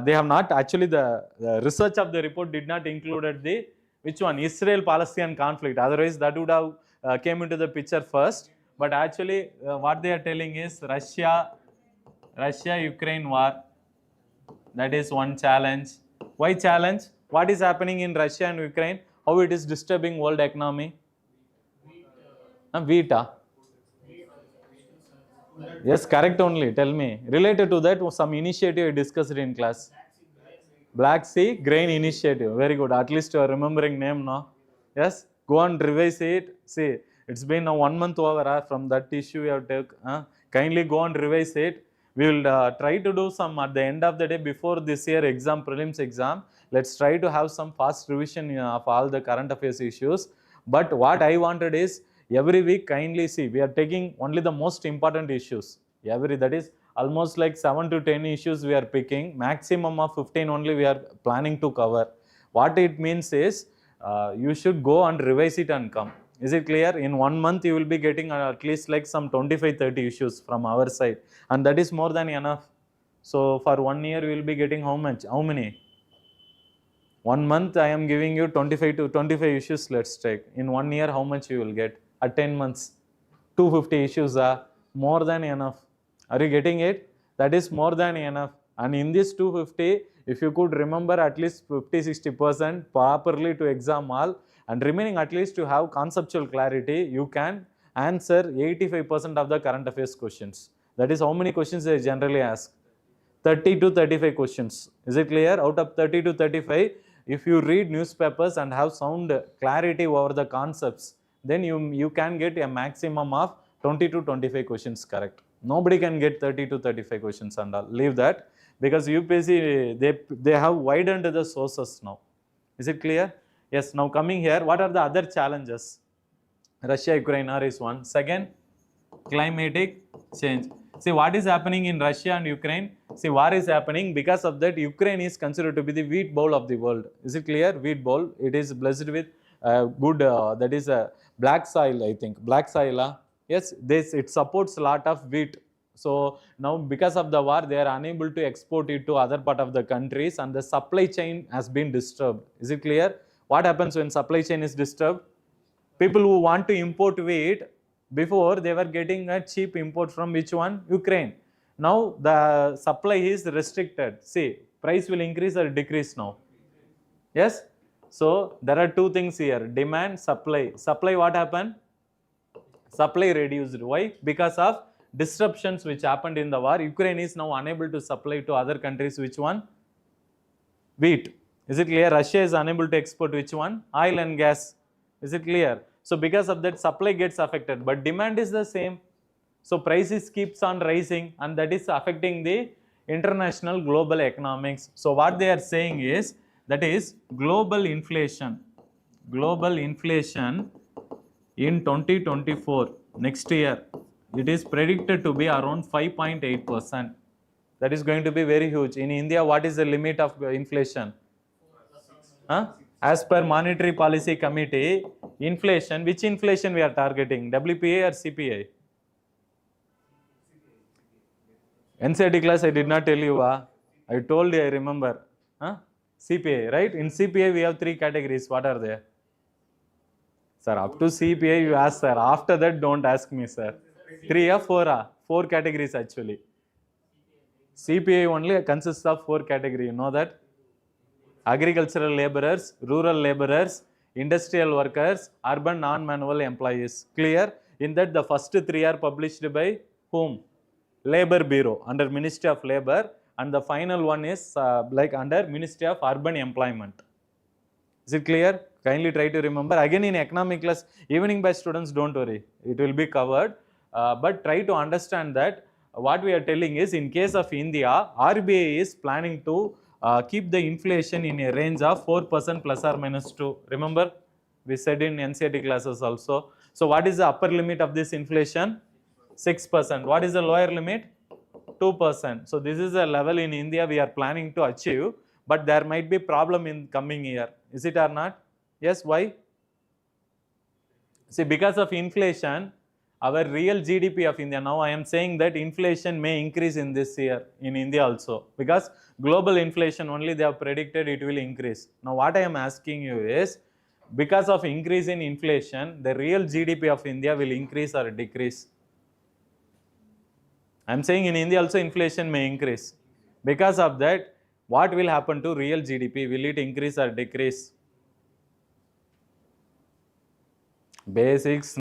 they have not actually the research of the report did not included the which one, Israel-Palestinian conflict. Otherwise, that would have came into the picture first. But actually, what they are telling is Russia-Ukraine war. That is one challenge. Why challenge? What is happening in Russia and Ukraine? How it is disturbing world economy? Wheat. Yes, correct only. Tell me. Related to that, some initiative I discussed in class. Black Sea Grain Initiative. Very good. At least you are remembering name now. Yes. Go and revise it. See, it's been now 1 month over from that issue you have taken. Kindly go and revise it. We will try to do some at the end of the day before this year exam, prelims exam. Let's try to have some fast revision of all the current affairs issues. But what I wanted is every week kindly see, we are taking only the most important issues. That is almost like 7 to 10 issues we are picking. Maximum of 15 only we are planning to cover. What it means is you should go and revise it and come. Is it clear? In 1 month you will be getting at least like some 25-30 issues from our side, and that is more than enough. So for 1 year we will be getting how much? How many? 1 month I am giving you 25 issues. Let's take in 1 year how much you will get at 10 months? 250 issues are more than enough. Are you getting it? That is more than enough. And in this 250, if you could remember at least 50-60% properly to exam all, and remaining at least to have conceptual clarity, you can answer 85% of the current affairs questions. That is how many questions they generally ask? 30 to 35 questions. Is it clear? Out of 30 to 35, if you read newspapers and have sound clarity over the concepts, then you can get a maximum of 20 to 25 questions correct. Nobody can get 30 to 35 questions and all. Leave that, because UPSC, they have widened the sources now. Is it clear? Yes. Now coming here, what are the other challenges? Russia-Ukraine war is one. Second, climatic change. See what is happening in Russia and Ukraine. See, war is happening. Because of that, Ukraine is considered to be the wheat bowl of the world. Is it clear? Wheat bowl. It is blessed with good, that is a black soil, I think. Black soil. Yes, it supports a lot of wheat. So now because of the war, they are unable to export it to other part of the countries, and the supply chain has been disturbed. Is it clear? What happens when supply chain is disturbed? People who want to import wheat, before they were getting a cheap import from which one? Ukraine. Now the supply is restricted. See, price will increase or decrease now. Yes? So there are two things here, demand, supply. Supply, what happened? Supply reduced. Why? Because of disruptions which happened in the war. Ukraine is now unable to supply to other countries. Which one? Wheat. Is it clear? Russia is unable to export which one? Oil and gas. Is it clear? So because of that, supply gets affected, but demand is the same. So prices keeps on rising, and that is affecting the international global economics. So what they are saying is, that is global inflation. Global inflation in 2024, next year, it is predicted to be around 5.8%. That is going to be very huge. In India, what is the limit of inflation? As per Monetary Policy Committee, inflation, which inflation we are targeting? WPA or CPI? NCERT class I did not tell you. I told you, I remember. CPI, right? In CPI we have 3 categories. What are they? Sir, up to CPI you ask, sir. After that, don't ask me, sir. 3 or 4? 4 categories actually. CPI only consists of 4 categories. You know that? Agricultural laborers, rural laborers, industrial workers, urban non-manual employees. Clear? In that, the first 3 are published by whom? Labor Bureau under Ministry of Labor, and the final one is like under Ministry of Urban Employment. Is it clear? Kindly try to remember. Again, in economic class, evening batch students, don't worry, it will be covered. But try to understand that what we are telling is, in case of India, RBI is planning to keep the inflation in a range of 4% plus or minus 2. Remember, we said in NCERT classes also. So what is the upper limit of this inflation? 6%. What is the lower limit? 2%. So this is a level in India we are planning to achieve, but there might be problem in coming year. Is it or not? Yes, why? See, because of inflation, our real GDP of India. Now I am saying that inflation may increase in this year in India also, because global inflation only they have predicted it will increase. Now what I am asking you is, because of increase in inflation, the real GDP of India will increase or decrease? I am saying in India also inflation may increase. Because of that, what will happen to real GDP? Will it increase or decrease? Basics.